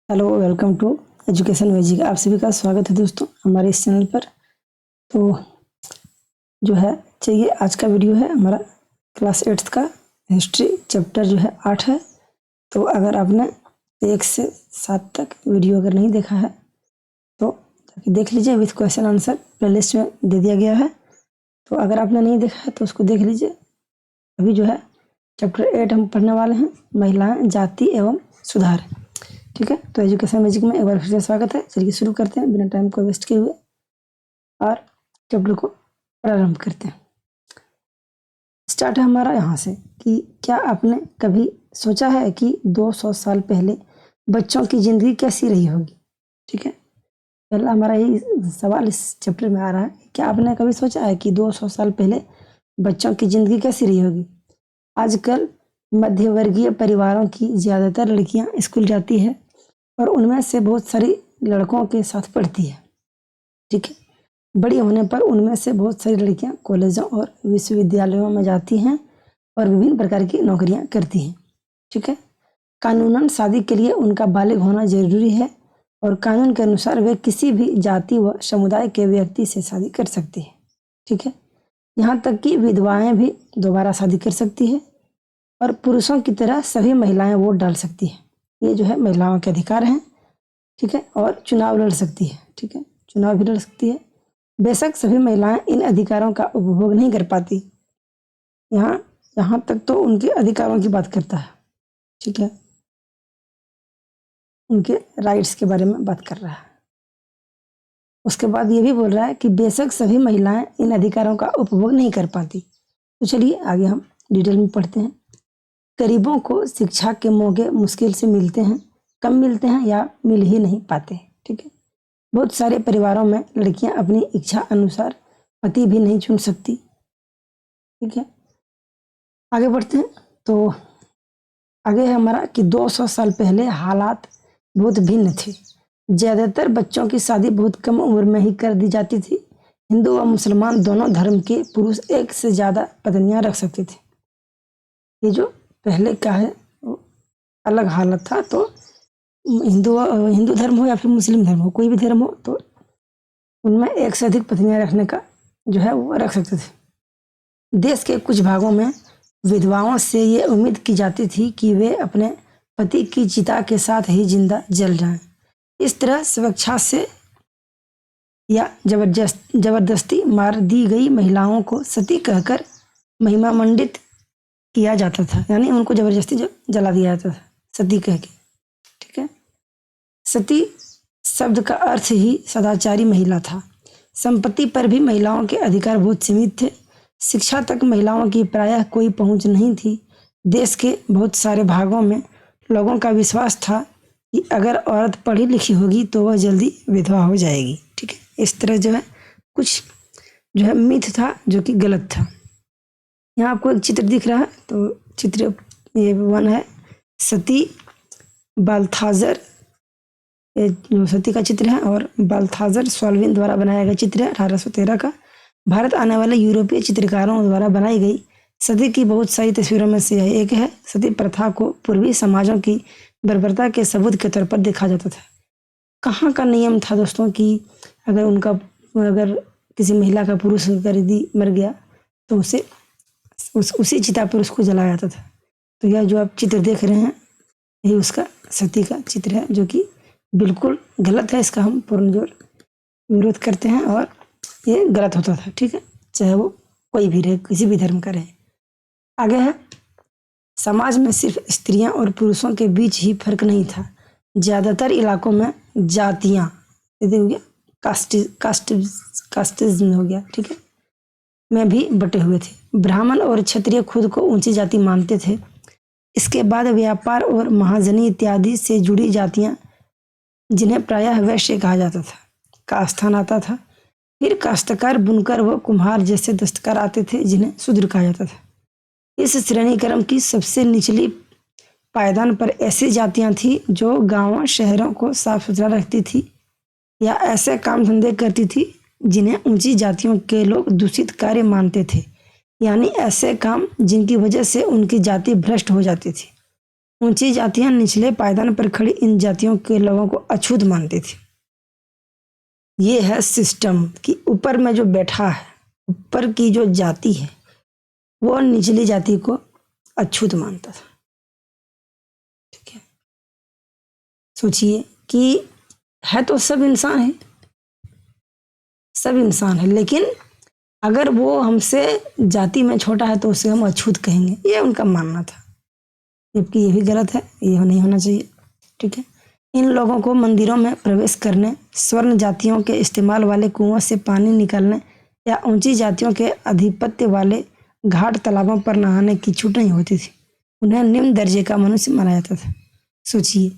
Hello, welcome to education magic. आप सभी का स्वागत है दोस्तों हमारे इस चैनल पर। तो जो है चलिए, आज का वीडियो है हमारा क्लास 8th का हिस्ट्री चैप्टर जो है 8 है। तो अगर आपने 1 से 7 तक वीडियो अगर नहीं देखा है तो जाके देख लीजिए, विथ क्वेश्चन आंसर प्लेलिस्ट में दे दिया गया है। तो अगर आपने नहीं देखा है तो उसको देख लीजिए। अभी जो है चैप्टर 8 हम पढ़ने वाले हैं, महिलाएं, जाति एवं सुधार। ठीक है, तो एजुकेशन मैजिक में एक बार फिर से स्वागत है। चलिए शुरू करते हैं बिना टाइम को वेस्ट किए हुए और चैप्टर को प्रारंभ करते हैं। स्टार्ट है हमारा यहाँ से कि क्या आपने कभी सोचा है कि 200 साल पहले बच्चों की जिंदगी कैसी रही होगी। ठीक है, पहला हमारा यही सवाल इस चैप्टर में आ रहा है। क्या आपने कभी सोचा है कि 200 साल पहले बच्चों की जिंदगी कैसी रही होगी। आजकल मध्यवर्गीय परिवारों की ज़्यादातर लड़कियां स्कूल जाती है और उनमें से बहुत सारी लड़कों के साथ पढ़ती है। ठीक है, बड़ी होने पर उनमें से बहुत सारी लड़कियां कॉलेजों और विश्वविद्यालयों में जाती हैं और विभिन्न प्रकार की नौकरियां करती हैं। ठीक है, कानूनन शादी के लिए उनका बालिग होना जरूरी है और कानून के अनुसार वे किसी भी जाति व समुदाय के व्यक्ति से शादी कर सकती है। ठीक है, यहाँ तक कि विधवाएं भी दोबारा शादी कर सकती है और पुरुषों की तरह सभी महिलाएं वोट डाल सकती है। ये जो है महिलाओं के अधिकार हैं। ठीक है, और चुनाव लड़ सकती है। ठीक है, चुनाव भी लड़ सकती है। बेशक सभी महिलाएं इन अधिकारों का उपभोग नहीं कर पाती। यहाँ तक तो उनके अधिकारों की बात करता है। ठीक है, उनके राइट्स के बारे में बात कर रहा है। उसके बाद ये भी बोल रहा है कि बेशक सभी महिलाएं इन अधिकारों का उपभोग नहीं कर पाती। तो चलिए आगे हम डिटेल में पढ़ते हैं। गरीबों को शिक्षा के मौके मुश्किल से मिलते हैं, कम मिलते हैं या मिल ही नहीं पाते। ठीक है, बहुत सारे परिवारों में लड़कियां अपनी इच्छा अनुसार पति भी नहीं चुन सकती। ठीक है, आगे बढ़ते हैं। तो आगे है हमारा कि 200 साल पहले हालात बहुत भिन्न थे। ज़्यादातर बच्चों की शादी बहुत कम उम्र में ही कर दी जाती थी। हिंदू व मुसलमान दोनों धर्म के पुरुष एक से ज़्यादा पत्नियां रख सकते थे। ये जो पहले का है वो अलग हालत था। तो हिंदू धर्म हो या फिर मुस्लिम धर्म हो, कोई भी धर्म हो, तो उनमें एक से अधिक पत्नियां रखने का जो है वो रख सकते थे। देश के कुछ भागों में विधवाओं से ये उम्मीद की जाती थी कि वे अपने पति की चिता के साथ ही जिंदा जल जाएं। इस तरह स्वेच्छा से या जबरदस्ती मार दी गई महिलाओं को सती कहकर महिमा मंडित किया जाता था, यानी उनको जबरदस्ती जला दिया जाता था सती कह के। ठीक है, सती शब्द का अर्थ ही सदाचारी महिला था। संपत्ति पर भी महिलाओं के अधिकार बहुत सीमित थे। शिक्षा तक महिलाओं की प्रायः कोई पहुंच नहीं थी। देश के बहुत सारे भागों में लोगों का विश्वास था कि अगर औरत पढ़ी लिखी होगी तो वह जल्दी विधवा हो जाएगी। ठीक है, इस तरह जो है कुछ जो है मिथ था जो कि गलत था। यहाँ आपको एक चित्र दिख रहा है, तो चित्र ये 1 है, सती बाल्थाजर, ये जो सती का चित्र है, और बाल्थाजर सॉल्विन द्वारा बनाया गया चित्र है 1813 का। भारत आने वाले यूरोपीय चित्रकारों द्वारा बनाई गई सती की बहुत सारी तस्वीरों में से यह एक है। सती प्रथा को पूर्वी समाजों की बर्बरता के सबूत के तौर पर देखा जाता था। कहाँ का नियम था दोस्तों कि अगर किसी महिला का पुरुष यदि मर गया तो उसे उसी चिता पर उसको जलाया जाता था। तो यह जो आप चित्र देख रहे हैं यही उसका सती का चित्र है, जो कि बिल्कुल गलत है। इसका हम पूर्ण विरोध करते हैं और ये गलत होता था। ठीक है, चाहे वो कोई भी रहे, किसी भी धर्म का रहे। आगे है, समाज में सिर्फ स्त्रियां और पुरुषों के बीच ही फर्क नहीं था। ज़्यादातर इलाकों में जातियाँ हो गया, कास्टिज्म हो गया, ठीक है, में भी बटे हुए थे। ब्राह्मण और क्षत्रिय खुद को ऊंची जाति मानते थे। इसके बाद व्यापार और महाजनी इत्यादि से जुड़ी जातियां, जिन्हें प्रायः वैश्य कहा जाता था, का स्थान आता था। फिर काश्तकार, बुनकर व कुम्हार जैसे दस्तकार आते थे, जिन्हें शूद्र कहा जाता था। इस श्रेणी क्रम की सबसे निचली पायदान पर ऐसी जातियां थी जो गांवों शहरों को साफ सुथरा रखती थी या ऐसे काम धंधे करती थी जिन्हें ऊंची जातियों के लोग दूषित कार्य मानते थे, यानी ऐसे काम जिनकी वजह से उनकी जाति भ्रष्ट हो जाती थी। ऊंची जातियां निचले पायदान पर खड़ी इन जातियों के लोगों को अछूत मानती थी। ये है सिस्टम कि ऊपर में जो बैठा है, ऊपर की जो जाति है, वो निचली जाति को अछूत मानता था। ठीक है, सोचिए कि है तो सब इंसान है, सब इंसान है, लेकिन अगर वो हमसे जाति में छोटा है तो उसे हम अछूत कहेंगे, ये उनका मानना था, जबकि ये भी गलत है, ये नहीं होना चाहिए। ठीक है, इन लोगों को मंदिरों में प्रवेश करने, स्वर्ण जातियों के इस्तेमाल वाले कुओं से पानी निकालने या ऊंची जातियों के आधिपत्य वाले घाट तालाबों पर नहाने की छूट नहीं होती थी। उन्हें निम्न दर्जे का मनुष्य माना जाता था। सोचिए,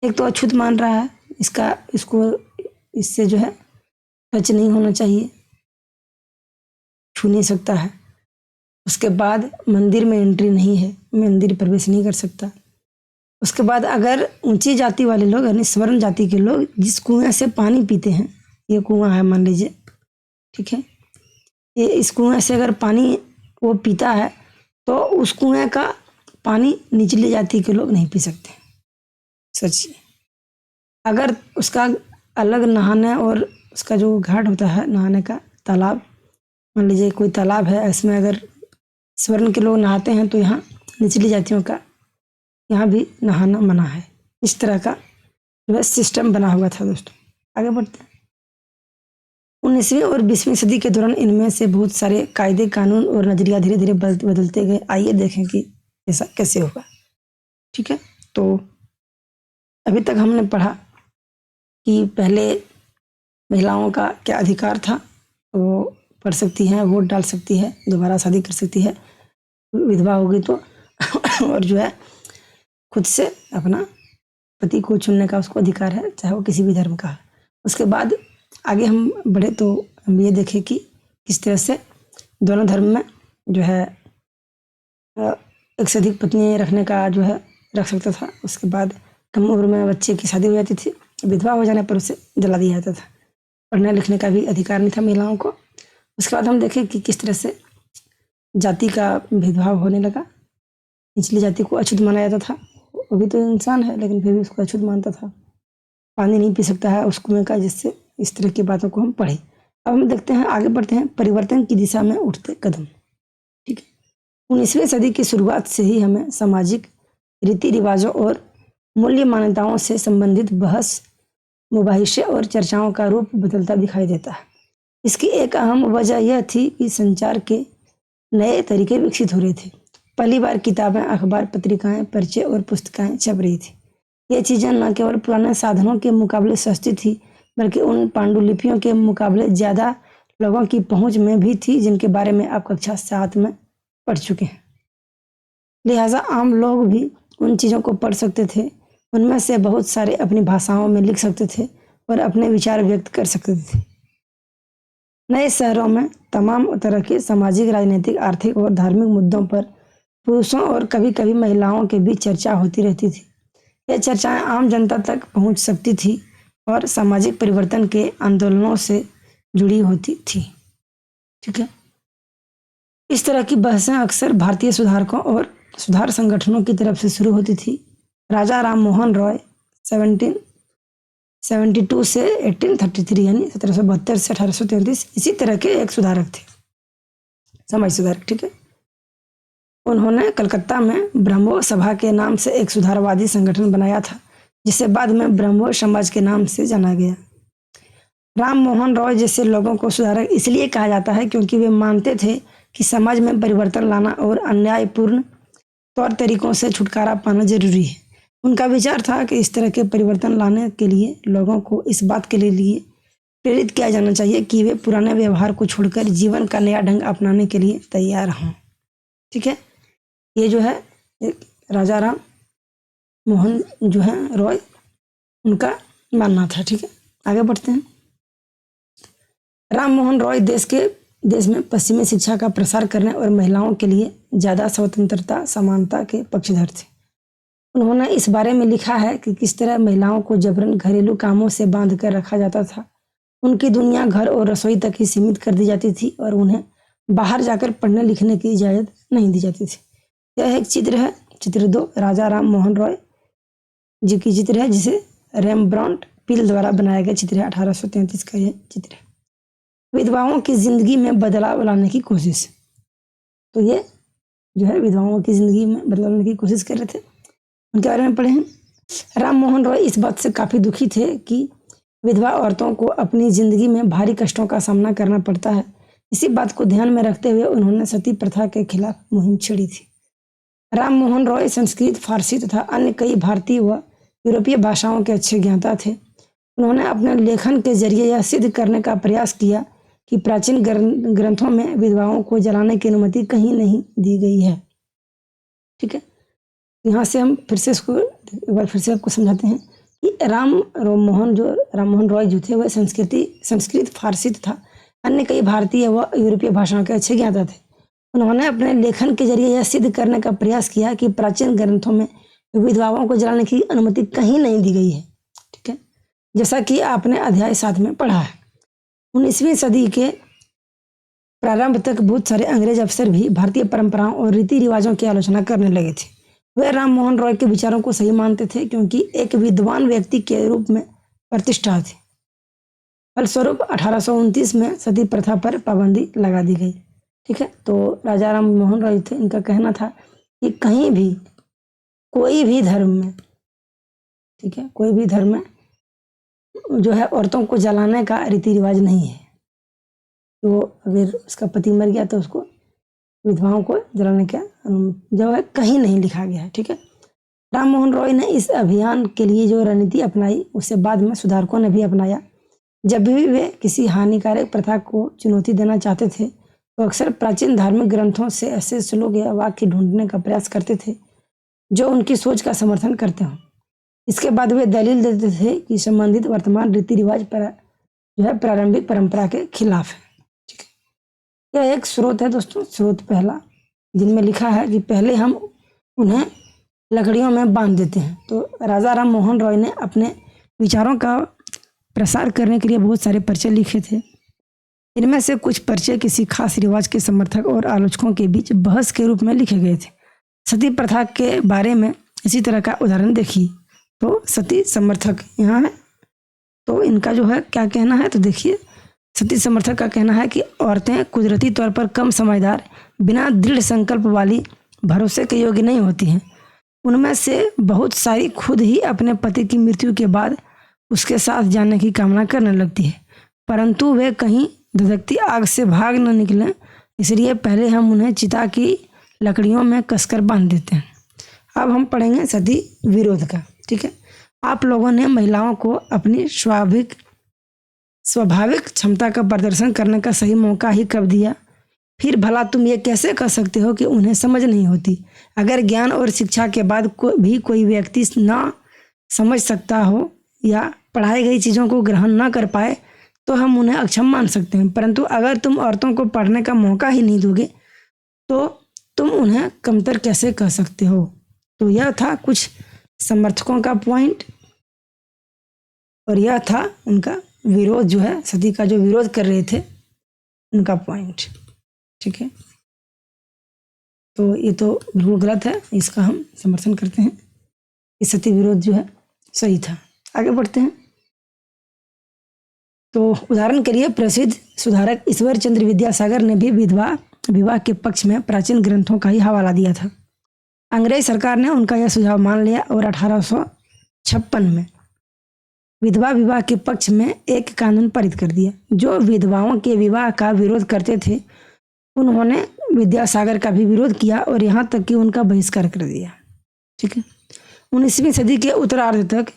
एक तो अछूत मान रहा है, इसको इससे जो है टच नहीं होना चाहिए, छू नहीं सकता है। उसके बाद मंदिर में एंट्री नहीं है, मंदिर प्रवेश नहीं कर सकता। उसके बाद अगर ऊंची जाति वाले लोग यानी स्वर्ण जाति के लोग जिस कुएं से पानी पीते हैं, ये कुआं है मान लीजिए, ठीक है, ये इस कुएं से अगर पानी वो पीता है तो उस कुएं का पानी निचली जाति के लोग नहीं पी सकते। सोचिए, अगर उसका अलग नहाने और उसका जो घाट होता है नहाने का, तालाब, मान लीजिए कोई तालाब है, इसमें अगर स्वर्ण के लोग नहाते हैं तो यहाँ निचली जातियों का यहाँ भी नहाना मना है। इस तरह का जो है सिस्टम बना हुआ था। दोस्तों आगे बढ़ते हैं। 19वीं और 20वीं सदी के दौरान इनमें से बहुत सारे कायदे, कानून और नजरिया धीरे धीरे बदलते गए। आइए देखें कि ऐसा कैसे होगा। ठीक है, तो अभी तक हमने पढ़ा कि पहले महिलाओं का क्या अधिकार था, वो पढ़ सकती हैं, वोट डाल सकती है, दोबारा शादी कर सकती है, विधवा हो गई तो और जो है खुद से अपना पति को चुनने का उसको अधिकार है, चाहे वो किसी भी धर्म का है। उसके बाद आगे हम बढ़े तो हम ये देखें कि किस तरह से दोनों धर्म में जो है एक से अधिक पत्नी रखने का जो है रख सकता था। उसके बाद कम उम्र में बच्चे की शादी हो जाती थी, विधवा हो जाने पर उसे जला दिया जाता था। पढ़ने लिखने का भी अधिकार नहीं था महिलाओं को। उसके बाद हम देखें कि किस तरह से जाति का भेदभाव होने लगा। निचली जाति को अछूत माना जाता था, वो भी तो इंसान है लेकिन फिर भी उसको अछूत मानता था। पानी नहीं पी सकता है उस कुएं का, जिससे इस तरह की बातों को हम पढ़े। अब हम देखते हैं, आगे बढ़ते हैं, परिवर्तन की दिशा में उठते कदम। ठीक है, 19वीं सदी की शुरुआत से ही हमें सामाजिक रीति रिवाजों और मूल्य मान्यताओं से संबंधित बहस, मुबाहिशे और चर्चाओं का रूप बदलता दिखाई देता है। इसकी एक अहम वजह यह थी कि संचार के नए तरीके विकसित हो रहे थे। पहली बार किताबें, अखबार, पत्रिकाएं, पर्चे और पुस्तकें छप रही थी। ये चीज़ें न केवल पुराने साधनों के मुकाबले सस्ती थी, बल्कि उन पांडुलिपियों के मुकाबले ज़्यादा लोगों की पहुंच में भी थी, जिनके बारे में आप कक्षा 7 में पढ़ चुके हैं। लिहाजा आम लोग भी उन चीज़ों को पढ़ सकते थे। उनमें से बहुत सारे अपनी भाषाओं में लिख सकते थे और अपने विचार व्यक्त कर सकते थे। नए शहरों में तमाम तरह के सामाजिक, राजनीतिक, आर्थिक और धार्मिक मुद्दों पर पुरुषों और कभी कभी महिलाओं के बीच चर्चा होती रहती थी। ये चर्चाएं आम जनता तक पहुंच सकती थी और सामाजिक परिवर्तन के आंदोलनों से जुड़ी होती थी। ठीक है, इस तरह की बहसें अक्सर भारतीय सुधारकों और सुधार संगठनों की तरफ से शुरू होती थी। राजा राम मोहन रॉय 1772 से 1833 यानी 1772 से 1833 इसी तरह के एक सुधारक थे, समाज सुधारक। ठीक है, उन्होंने कलकत्ता में ब्रह्मो सभा के नाम से एक सुधारवादी संगठन बनाया था, जिसे बाद में ब्रह्मो समाज के नाम से जाना गया। राम मोहन रॉय जैसे लोगों को सुधारक इसलिए कहा जाता है क्योंकि वे मानते थे कि समाज में परिवर्तन लाना और अन्यायपूर्ण तौर तरीकों से छुटकारा पाना जरूरी है। उनका विचार था कि इस तरह के परिवर्तन लाने के लिए लोगों को इस बात के लिए प्रेरित किया जाना चाहिए कि वे पुराने व्यवहार को छोड़कर जीवन का नया ढंग अपनाने के लिए तैयार हों। ठीक है, ये जो है एक राजा राम मोहन जो है रॉय, उनका मानना था। ठीक है, आगे बढ़ते हैं। राम मोहन रॉय देश में पश्चिमी शिक्षा का प्रसार करने और महिलाओं के लिए ज़्यादा स्वतंत्रता, समानता के पक्षधर थे। उन्होंने इस बारे में लिखा है कि किस तरह महिलाओं को जबरन घरेलू कामों से बांध कर रखा जाता था। उनकी दुनिया घर और रसोई तक ही सीमित कर दी जाती थी और उन्हें बाहर जाकर पढ़ने लिखने की इजाज़त नहीं दी जाती थी। यह एक चित्र है, चित्र 2 राजा राम मोहन रॉय जी की चित्र है, जिसे रेम्ब्रांट पील द्वारा बनाया गया चित्र है। 1833 का यह चित्र है। विधवाओं की जिंदगी में बदलाव लाने की कोशिश। तो ये जो है विधवाओं की जिंदगी में बदलाव लाने की कोशिश कर रहे थे, उनके बारे में पढ़े हैं। राम मोहन रॉय इस बात से काफी दुखी थे कि विधवा औरतों को अपनी जिंदगी में भारी कष्टों का सामना करना पड़ता है। इसी बात को ध्यान में रखते हुए उन्होंने सती प्रथा के खिलाफ मुहिम छेड़ी थी। राम मोहन रॉय संस्कृत, फारसी तथा अन्य कई भारतीय व यूरोपीय भाषाओं के अच्छे ज्ञाता थे। उन्होंने अपने लेखन के जरिए यह सिद्ध करने का प्रयास किया कि प्राचीन ग्रंथों में विधवाओं को जलाने की अनुमति कहीं नहीं दी गई है। ठीक है, यहाँ से हम फिर से इसको एक बार फिर से आपको समझाते हैं कि राम मोहन रॉय जो थे वह संस्कृत, फारसी तथा अन्य कई भारतीय व यूरोपीय भाषाओं के अच्छे ज्ञाता थे। उन्होंने अपने लेखन के जरिए यह सिद्ध करने का प्रयास किया कि प्राचीन ग्रंथों में विधवाओं को जलाने की अनुमति कहीं नहीं दी गई है। ठीक है, जैसा कि आपने अध्याय 7 में पढ़ा है। 19वीं सदी के प्रारंभ तक बहुत सारे अंग्रेज अफसर भी भारतीय परंपराओं और रीति रिवाजों की आलोचना करने लगे थे। वे राम मोहन रॉय के विचारों को सही मानते थे क्योंकि एक विद्वान व्यक्ति के रूप में प्रतिष्ठा थी। फलस्वरूप 1829 में सती प्रथा पर पाबंदी लगा दी गई। ठीक है, तो राजा राम मोहन रॉय थे, इनका कहना था कि कहीं भी कोई भी धर्म में, ठीक है, कोई भी धर्म में जो है औरतों को जलाने का रीति रिवाज नहीं है। तो अगर उसका पति मर गया तो उसको विधवाओं को जलाने का जो है कहीं नहीं लिखा गया है। ठीक है, राम मोहन रॉय ने इस अभियान के लिए जो रणनीति अपनाई उसे बाद में सुधारकों ने भी अपनाया। जब भी वे किसी हानिकारक प्रथा को चुनौती देना चाहते थे तो अक्सर प्राचीन धार्मिक ग्रंथों से ऐसे श्लोक या वाक्य ढूंढने का प्रयास करते थे जो उनकी सोच का समर्थन करते हों। इसके बाद वे दलील देते थे कि संबंधित वर्तमान रीति रिवाज पर जो है प्रारंभिक परंपरा के खिलाफ है। ठीक है, यह एक स्रोत है दोस्तों, स्रोत पहला, जिनमें लिखा है कि पहले हम उन्हें लकड़ियों में बांध देते हैं। तो राजा राम मोहन रॉय ने अपने विचारों का प्रसार करने के लिए बहुत सारे पर्चे लिखे थे। इनमें से कुछ पर्चे किसी खास रिवाज के समर्थक और आलोचकों के बीच बहस के रूप में लिखे गए थे। सती प्रथा के बारे में इसी तरह का उदाहरण देखिए। तो सती समर्थक यहाँ है, तो इनका जो है क्या कहना है, तो देखिए सती समर्थक का कहना है कि औरतें कुदरती तौर पर कम समझदार, बिना दृढ़ संकल्प वाली, भरोसे के योग्य नहीं होती हैं। उनमें से बहुत सारी खुद ही अपने पति की मृत्यु के बाद उसके साथ जाने की कामना करने लगती है, परंतु वे कहीं धधकती आग से भाग न निकलें, इसलिए पहले हम उन्हें चिता की लकड़ियों में कसकर बांध देते हैं। अब हम पढ़ेंगे सती विरोध का। ठीक है, आप लोगों ने महिलाओं को अपनी स्वाभाविक क्षमता का प्रदर्शन करने का सही मौका ही कब दिया? फिर भला तुम ये कैसे कह सकते हो कि उन्हें समझ नहीं होती? अगर ज्ञान और शिक्षा के बाद भी कोई व्यक्ति ना समझ सकता हो या पढ़ाई गई चीज़ों को ग्रहण ना कर पाए तो हम उन्हें अक्षम मान सकते हैं, परंतु अगर तुम औरतों को पढ़ने का मौका ही नहीं दोगे तो तुम उन्हें कमतर कैसे कह सकते हो? तो यह था कुछ समर्थकों का पॉइंट और यह था उनका विरोध, जो है सती का जो विरोध कर रहे थे उनका पॉइंट। ठीक है, तो ये तो बिल्कुल गलत है, इसका हम समर्थन करते हैं कि सती विरोध जो है सही था। आगे बढ़ते हैं। तो उदाहरण के लिए प्रसिद्ध सुधारक ईश्वर चंद्र विद्यासागर ने भी विधवा विवाह के पक्ष में प्राचीन ग्रंथों का ही हवाला दिया था। अंग्रेज सरकार ने उनका यह सुझाव मान लिया और 1856 में विधवा विवाह के पक्ष में एक कानून पारित कर दिया। जो विधवाओं के विवाह का विरोध करते थे उन्होंने विद्यासागर का भी विरोध किया और यहाँ तक कि उनका बहिष्कार कर दिया। ठीक है, 19वीं सदी के उत्तरार्ध तक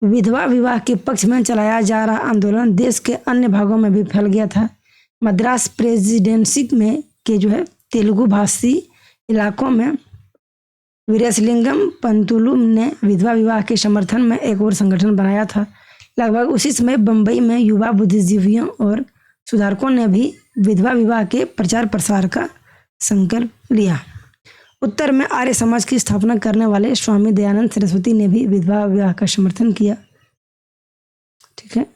विधवा विवाह के पक्ष में चलाया जा रहा आंदोलन देश के अन्य भागों में भी फैल गया था। मद्रास प्रेसिडेंसी में के जो है तेलुगु भाषी इलाकों में वीरेशलिंगम पंतुलु ने विधवा विवाह के समर्थन में एक और संगठन बनाया था। लगभग उसी समय बंबई में युवा बुद्धिजीवियों और सुधारकों ने भी विधवा विवाह के प्रचार प्रसार का संकल्प लिया। उत्तर में आर्य समाज की स्थापना करने वाले स्वामी दयानंद सरस्वती ने भी विधवा विवाह का समर्थन किया। ठीक है,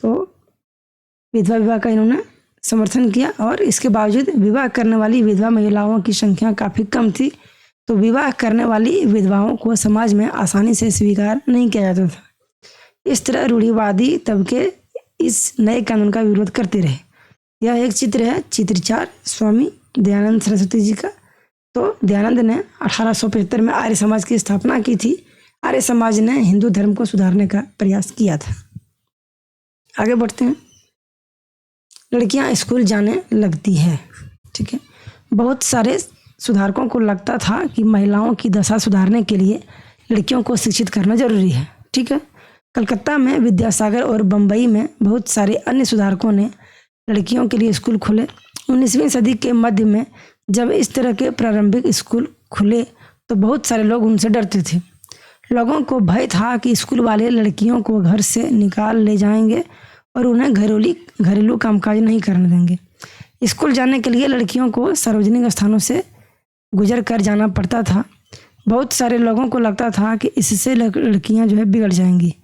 तो विधवा विवाह का इन्होंने समर्थन किया और इसके बावजूद विवाह करने वाली विधवा महिलाओं की संख्या काफ़ी कम थी। तो विवाह करने वाली विधवाओं को समाज में आसानी से स्वीकार नहीं किया जाता था। इस तरह रूढ़िवादी तबके इस नए कानून का विरोध करते रहे। यह एक चित्र है, चित्र 4, स्वामी दयानंद सरस्वती जी का। तो दयानंद ने 1875 में आर्य समाज की स्थापना की थी। आर्य समाज ने हिंदू धर्म को सुधारने का प्रयास किया था। आगे बढ़ते हैं। लड़कियां स्कूल जाने लगती है। ठीक है, बहुत सारे सुधारकों को लगता था कि महिलाओं की दशा सुधारने के लिए लड़कियों को शिक्षित करना जरूरी है। ठीक है, कलकत्ता में विद्यासागर और बम्बई में बहुत सारे अन्य सुधारकों ने लड़कियों के लिए स्कूल खोले। 19वीं सदी के मध्य में जब इस तरह के प्रारंभिक स्कूल खुले तो बहुत सारे लोग उनसे डरते थे। लोगों को भय था कि स्कूल वाले लड़कियों को घर से निकाल ले जाएंगे और उन्हें घरेलू कामकाज नहीं करने देंगे। स्कूल जाने के लिए लड़कियों को सार्वजनिक स्थानों से गुजर कर जाना पड़ता था। बहुत सारे लोगों को लगता था कि इससे लड़कियां जो है बिगड़ जाएंगी।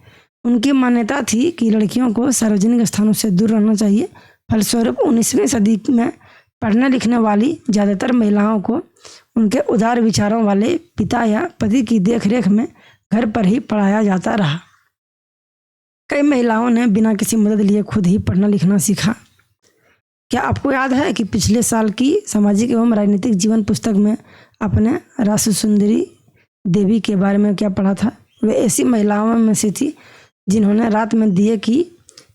उनकी मान्यता थी कि लड़कियों को सार्वजनिक स्थानों से दूर रहना चाहिए। फलस्वरूप 19वीं सदी में पढ़ने लिखने वाली ज़्यादातर महिलाओं को उनके उदार विचारों वाले पिता या पति की देखरेख में घर पर ही पढ़ाया जाता रहा। कई महिलाओं ने बिना किसी मदद लिए खुद ही पढ़ना लिखना सीखा। क्या आपको याद है कि पिछले साल की सामाजिक एवं राजनीतिक जीवन पुस्तक में आपने राससुंदरी देवी के बारे में क्या पढ़ा था? वे ऐसी महिलाओं में से थी जिन्होंने रात में दिए की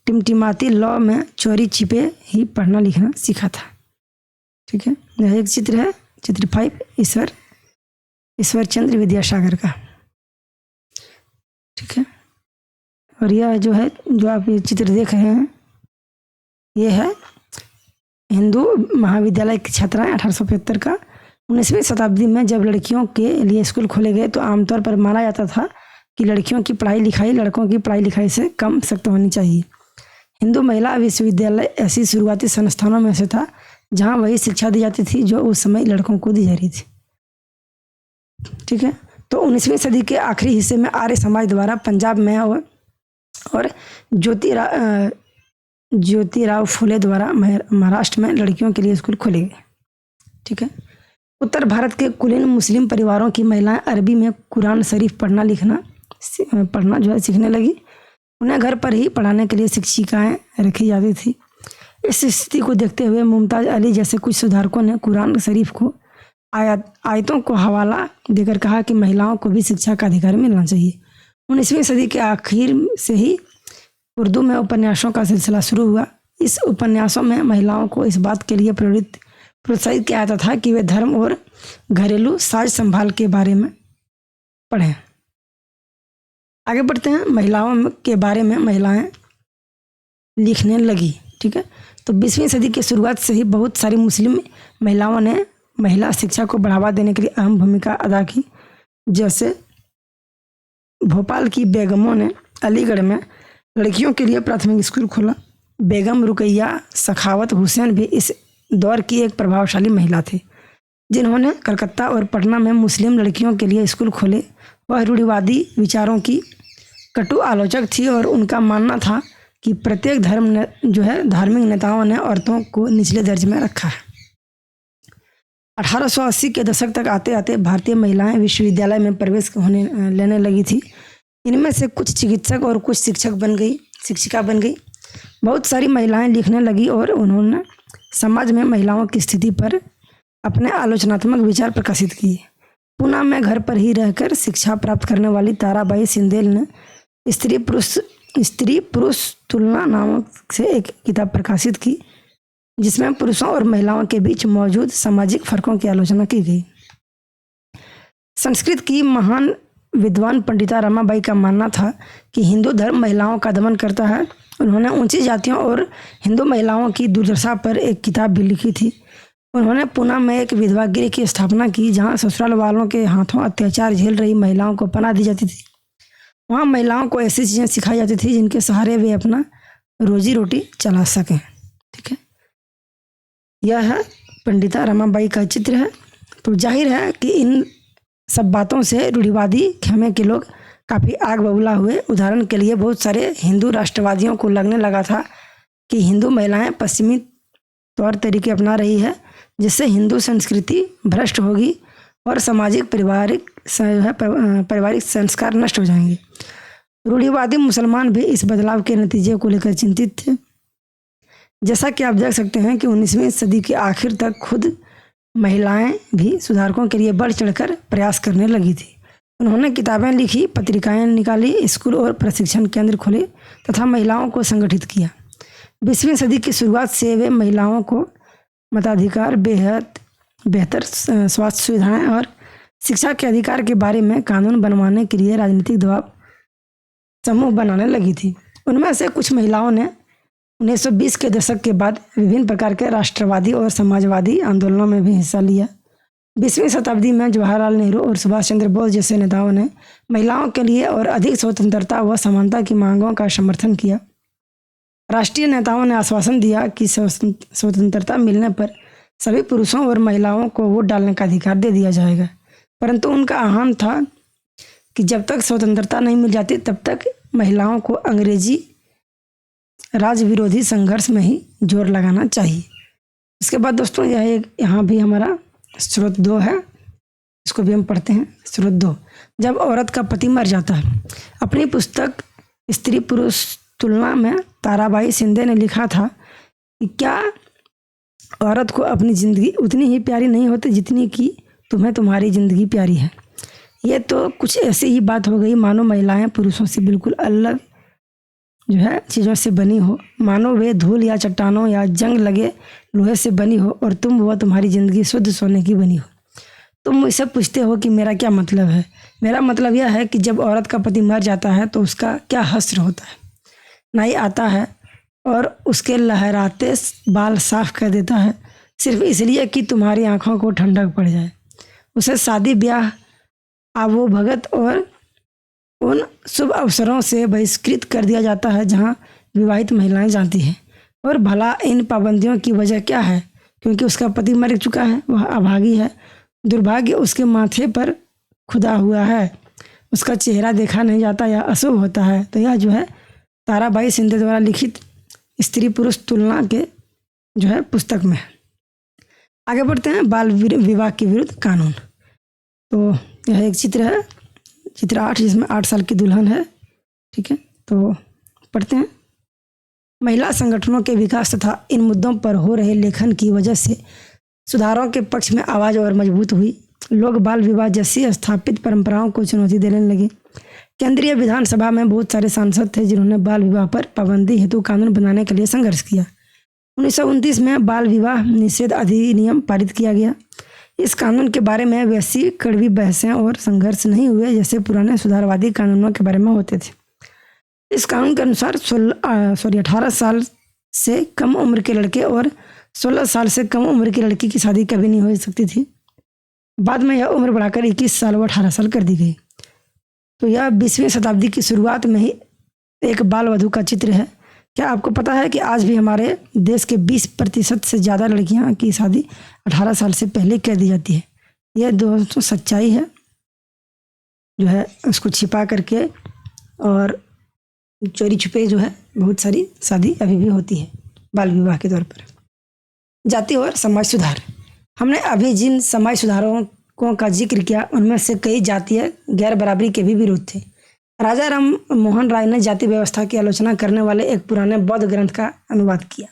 टिमटिमाती लौ में चोरी छिपे ही पढ़ना लिखना सीखा था। ठीक है, यह एक चित्र है, चित्र 5, ईश्वर चंद्र विद्यासागर का। ठीक है, और यह जो है, जो आप ये चित्र देख रहे हैं, ये है हिंदू महाविद्यालय की छात्राएं 1875 का। 19वीं शताब्दी में जब लड़कियों के लिए स्कूल खोले गए तो आमतौर पर माना जाता था कि लड़कियों की पढ़ाई लिखाई लड़कों की पढ़ाई लिखाई से कम सख्त होनी चाहिए। हिंदू महिला विश्वविद्यालय ऐसी शुरुआती संस्थानों में से था जहां वही शिक्षा दी जाती थी जो उस समय लड़कों को दी जा रही थी। ठीक है, तो 19वीं सदी के आखिरी हिस्से में आर्य समाज द्वारा पंजाब में और ज्योतिराव फुले द्वारा महाराष्ट्र में लड़कियों के लिए स्कूल खोले गए। ठीक है, उत्तर भारत के कुलीन मुस्लिम परिवारों की महिलाएं अरबी में कुरान शरीफ पढ़ना जो है सीखने लगी। उन्हें घर पर ही पढ़ाने के लिए शिक्षिकाएं रखी जाती थी। इस स्थिति को देखते हुए मुमताज अली जैसे कुछ सुधारकों ने कुरान शरीफ को आयतों को हवाला देकर कहा कि महिलाओं को भी शिक्षा का अधिकार मिलना चाहिए। 19वीं सदी के आखिर से ही उर्दू में उपन्यासों का सिलसिला शुरू हुआ। इस उपन्यासों में महिलाओं को इस बात के लिए प्रोत्साहित किया जाता था कि वे धर्म और घरेलू साज संभाल के बारे में पढ़ें। आगे बढ़ते हैं। महिलाओं के बारे में महिलाएं लिखने लगी। ठीक है, तो 20वीं सदी की शुरुआत से ही बहुत सारी मुस्लिम महिलाओं ने महिला शिक्षा को बढ़ावा देने के लिए अहम भूमिका अदा की। जैसे भोपाल की बेगमों ने अलीगढ़ में लड़कियों के लिए प्राथमिक स्कूल खोला। बेगम रुकैया सखावत हुसैन भी इस दौर की एक प्रभावशाली महिला थी जिन्होंने कलकत्ता और पटना में मुस्लिम लड़कियों के लिए स्कूल खोले। वह रूढ़िवादी विचारों की कटु आलोचक थी और उनका मानना था कि प्रत्येक धार्मिक नेताओं ने औरतों को निचले दर्जे में रखा है। 1880 के दशक तक आते आते भारतीय महिलाएं विश्वविद्यालय में प्रवेश लेने लगी थी। इनमें से कुछ चिकित्सक और कुछ शिक्षिका बन गई। बहुत सारी महिलाएं लिखने लगी और उन्होंने समाज में महिलाओं की स्थिति पर अपने आलोचनात्मक विचार प्रकाशित किए। पुणे में घर पर ही रहकर शिक्षा प्राप्त करने वाली ताराबाई सिंदेल ने स्त्री पुरुष तुलना नामक से एक किताब प्रकाशित की जिसमें पुरुषों और महिलाओं के बीच मौजूद सामाजिक फर्कों की आलोचना की गई। संस्कृत की महान विद्वान पंडिता रमाबाई का मानना था कि हिंदू धर्म महिलाओं का दमन करता है। उन्होंने ऊंची जातियों और हिंदू महिलाओं की दुर्दशा पर एक किताब भी लिखी थी। उन्होंने पुणे में एक विधवा गृह की स्थापना की जहां ससुराल वालों के हाथों अत्याचार झेल रही महिलाओं को पनाह दी जाती थी। वहां महिलाओं को ऐसी चीज़ें सिखाई जाती थी जिनके सहारे वे अपना रोजी रोटी चला सकें। ठीक है, यह है पंडिता रमाबाई का चित्र है। तो जाहिर है कि इन सब बातों से रूढ़िवादी खेमे के लोग काफ़ी आग बबूला हुए। उदाहरण के लिए बहुत सारे हिंदू राष्ट्रवादियों को लगने लगा था कि हिंदू महिलाएं पश्चिमी तौर तरीके अपना रही है जिससे हिंदू संस्कृति भ्रष्ट होगी और सामाजिक पारिवारिक संस्कार नष्ट हो जाएंगे। रूढ़िवादी मुसलमान भी इस बदलाव के नतीजे को लेकर चिंतित थे। जैसा कि आप देख सकते हैं कि 19वीं सदी के आखिर तक खुद महिलाएं भी सुधारकों के लिए बढ़ चढ़कर प्रयास करने लगी थी। उन्होंने किताबें लिखी, पत्रिकाएं निकाली, स्कूल और प्रशिक्षण केंद्र खोले तथा महिलाओं को संगठित किया। 20वीं सदी की शुरुआत से वे महिलाओं को मताधिकार, बेहतर स्वास्थ्य सुविधाएं और शिक्षा के अधिकार के बारे में कानून बनवाने के लिए राजनीतिक दबाव समूह बनाने लगी थी। उनमें से कुछ महिलाओं ने 1920 के दशक के बाद विभिन्न प्रकार के राष्ट्रवादी और समाजवादी आंदोलनों में भी हिस्सा लिया। 20वीं शताब्दी में जवाहरलाल नेहरू और सुभाष चंद्र बोस जैसे नेताओं ने महिलाओं के लिए और अधिक स्वतंत्रता व समानता की मांगों का समर्थन किया। राष्ट्रीय नेताओं ने आश्वासन दिया कि स्वतंत्रता मिलने पर सभी पुरुषों और महिलाओं को वोट डालने का अधिकार दे दिया जाएगा, परंतु उनका आह्वान था कि जब तक स्वतंत्रता नहीं मिल जाती तब तक महिलाओं को अंग्रेजी राज विरोधी संघर्ष में ही जोर लगाना चाहिए। इसके बाद दोस्तों यहाँ भी हमारा स्रोत 2 है, इसको भी हम पढ़ते हैं। स्रोत 2, जब औरत का पति मर जाता है। अपनी पुस्तक स्त्री पुरुष तुलना में ताराबाई शिंदे ने लिखा था कि क्या औरत को अपनी ज़िंदगी उतनी ही प्यारी नहीं होती जितनी कि तुम्हें तुम्हारी ज़िंदगी प्यारी है। ये तो कुछ ऐसी ही बात हो गई मानो महिलाएं पुरुषों से बिल्कुल अलग चीज़ों से बनी हो, मानो वे धूल या चट्टानों या जंग लगे लोहे से बनी हो और तुम्हारी ज़िंदगी शुद्ध सोने की बनी हो। तुम मुझसे पूछते हो कि मेरा क्या मतलब है। मेरा मतलब यह है कि जब औरत का पति मर जाता है तो उसका क्या हश्र होता है। नाई आता है और उसके लहराते बाल साफ कर देता है सिर्फ इसलिए कि तुम्हारी आंखों को ठंडक पड़ जाए। उसे शादी ब्याह, आवो भगत और उन शुभ अवसरों से बहिष्कृत कर दिया जाता है जहां विवाहित महिलाएं जाती हैं। और भला इन पाबंदियों की वजह क्या है? क्योंकि उसका पति मर चुका है, वह अभागी है, दुर्भाग्य उसके माथे पर खुदा हुआ है, उसका चेहरा देखा नहीं जाता या अशुभ होता है। तो यह ताराबाई शिंदे द्वारा लिखित स्त्री पुरुष तुलना के पुस्तक में। आगे बढ़ते हैं, बाल विवाह के विरुद्ध कानून। तो यह एक चित्र है, चित्र 8, जिसमें 8 साल की दुल्हन है। ठीक है, तो पढ़ते हैं। महिला संगठनों के विकास तथा इन मुद्दों पर हो रहे लेखन की वजह से सुधारों के पक्ष में आवाज़ और मजबूत हुई। लोग बाल विवाह जैसी स्थापित परंपराओं को चुनौती देने लगे। केंद्रीय विधानसभा में बहुत सारे सांसद थे जिन्होंने बाल विवाह पर पाबंदी हेतु कानून बनाने के लिए संघर्ष किया। 1929 में बाल विवाह निषेध अधिनियम पारित किया गया। इस कानून के बारे में वैसी कड़वी बहसें और संघर्ष नहीं हुए जैसे पुराने सुधारवादी कानूनों के बारे में होते थे। इस कानून के अनुसार 18 साल से कम उम्र के लड़के और 16 साल से कम उम्र की लड़की की शादी कभी नहीं हो सकती थी। बाद में यह उम्र बढ़ाकर 21 साल व 18 साल कर दी गई। तो यह 20वीं शताब्दी की शुरुआत में ही एक बाल वधू का चित्र है। क्या आपको पता है कि आज भी हमारे देश के 20% से ज़्यादा लड़कियां की शादी 18 साल से पहले कर दी जाती है। यह दोस्तों सच्चाई है, उसको छिपा करके और चोरी छुपे बहुत सारी शादी अभी भी होती है बाल विवाह के तौर पर। जाति और समाज सुधार। हमने अभी जिन समाज सुधारों का जिक्र किया उनमें से कई जातीय गैर बराबरी के भी विरोध थे। राजा राम मोहन राय ने जाति व्यवस्था की आलोचना करने वाले एक पुराने बौद्ध ग्रंथ का अनुवाद किया।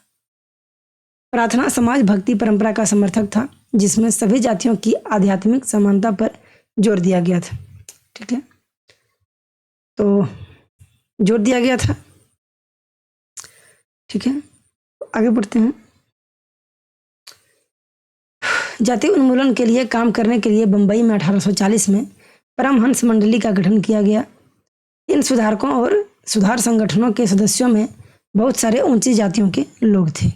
प्रार्थना समाज भक्ति परंपरा का समर्थक था जिसमें सभी जातियों की आध्यात्मिक समानता पर जोर दिया गया था। ठीक है, तो जोर दिया गया था। ठीक है, आगे बढ़ते हैं। जाति उन्मूलन के लिए काम करने के लिए बंबई में 1840 में परमहंस मंडली का गठन किया गया। इन सुधारकों और सुधार संगठनों के सदस्यों में बहुत सारे ऊंची जातियों के लोग थे।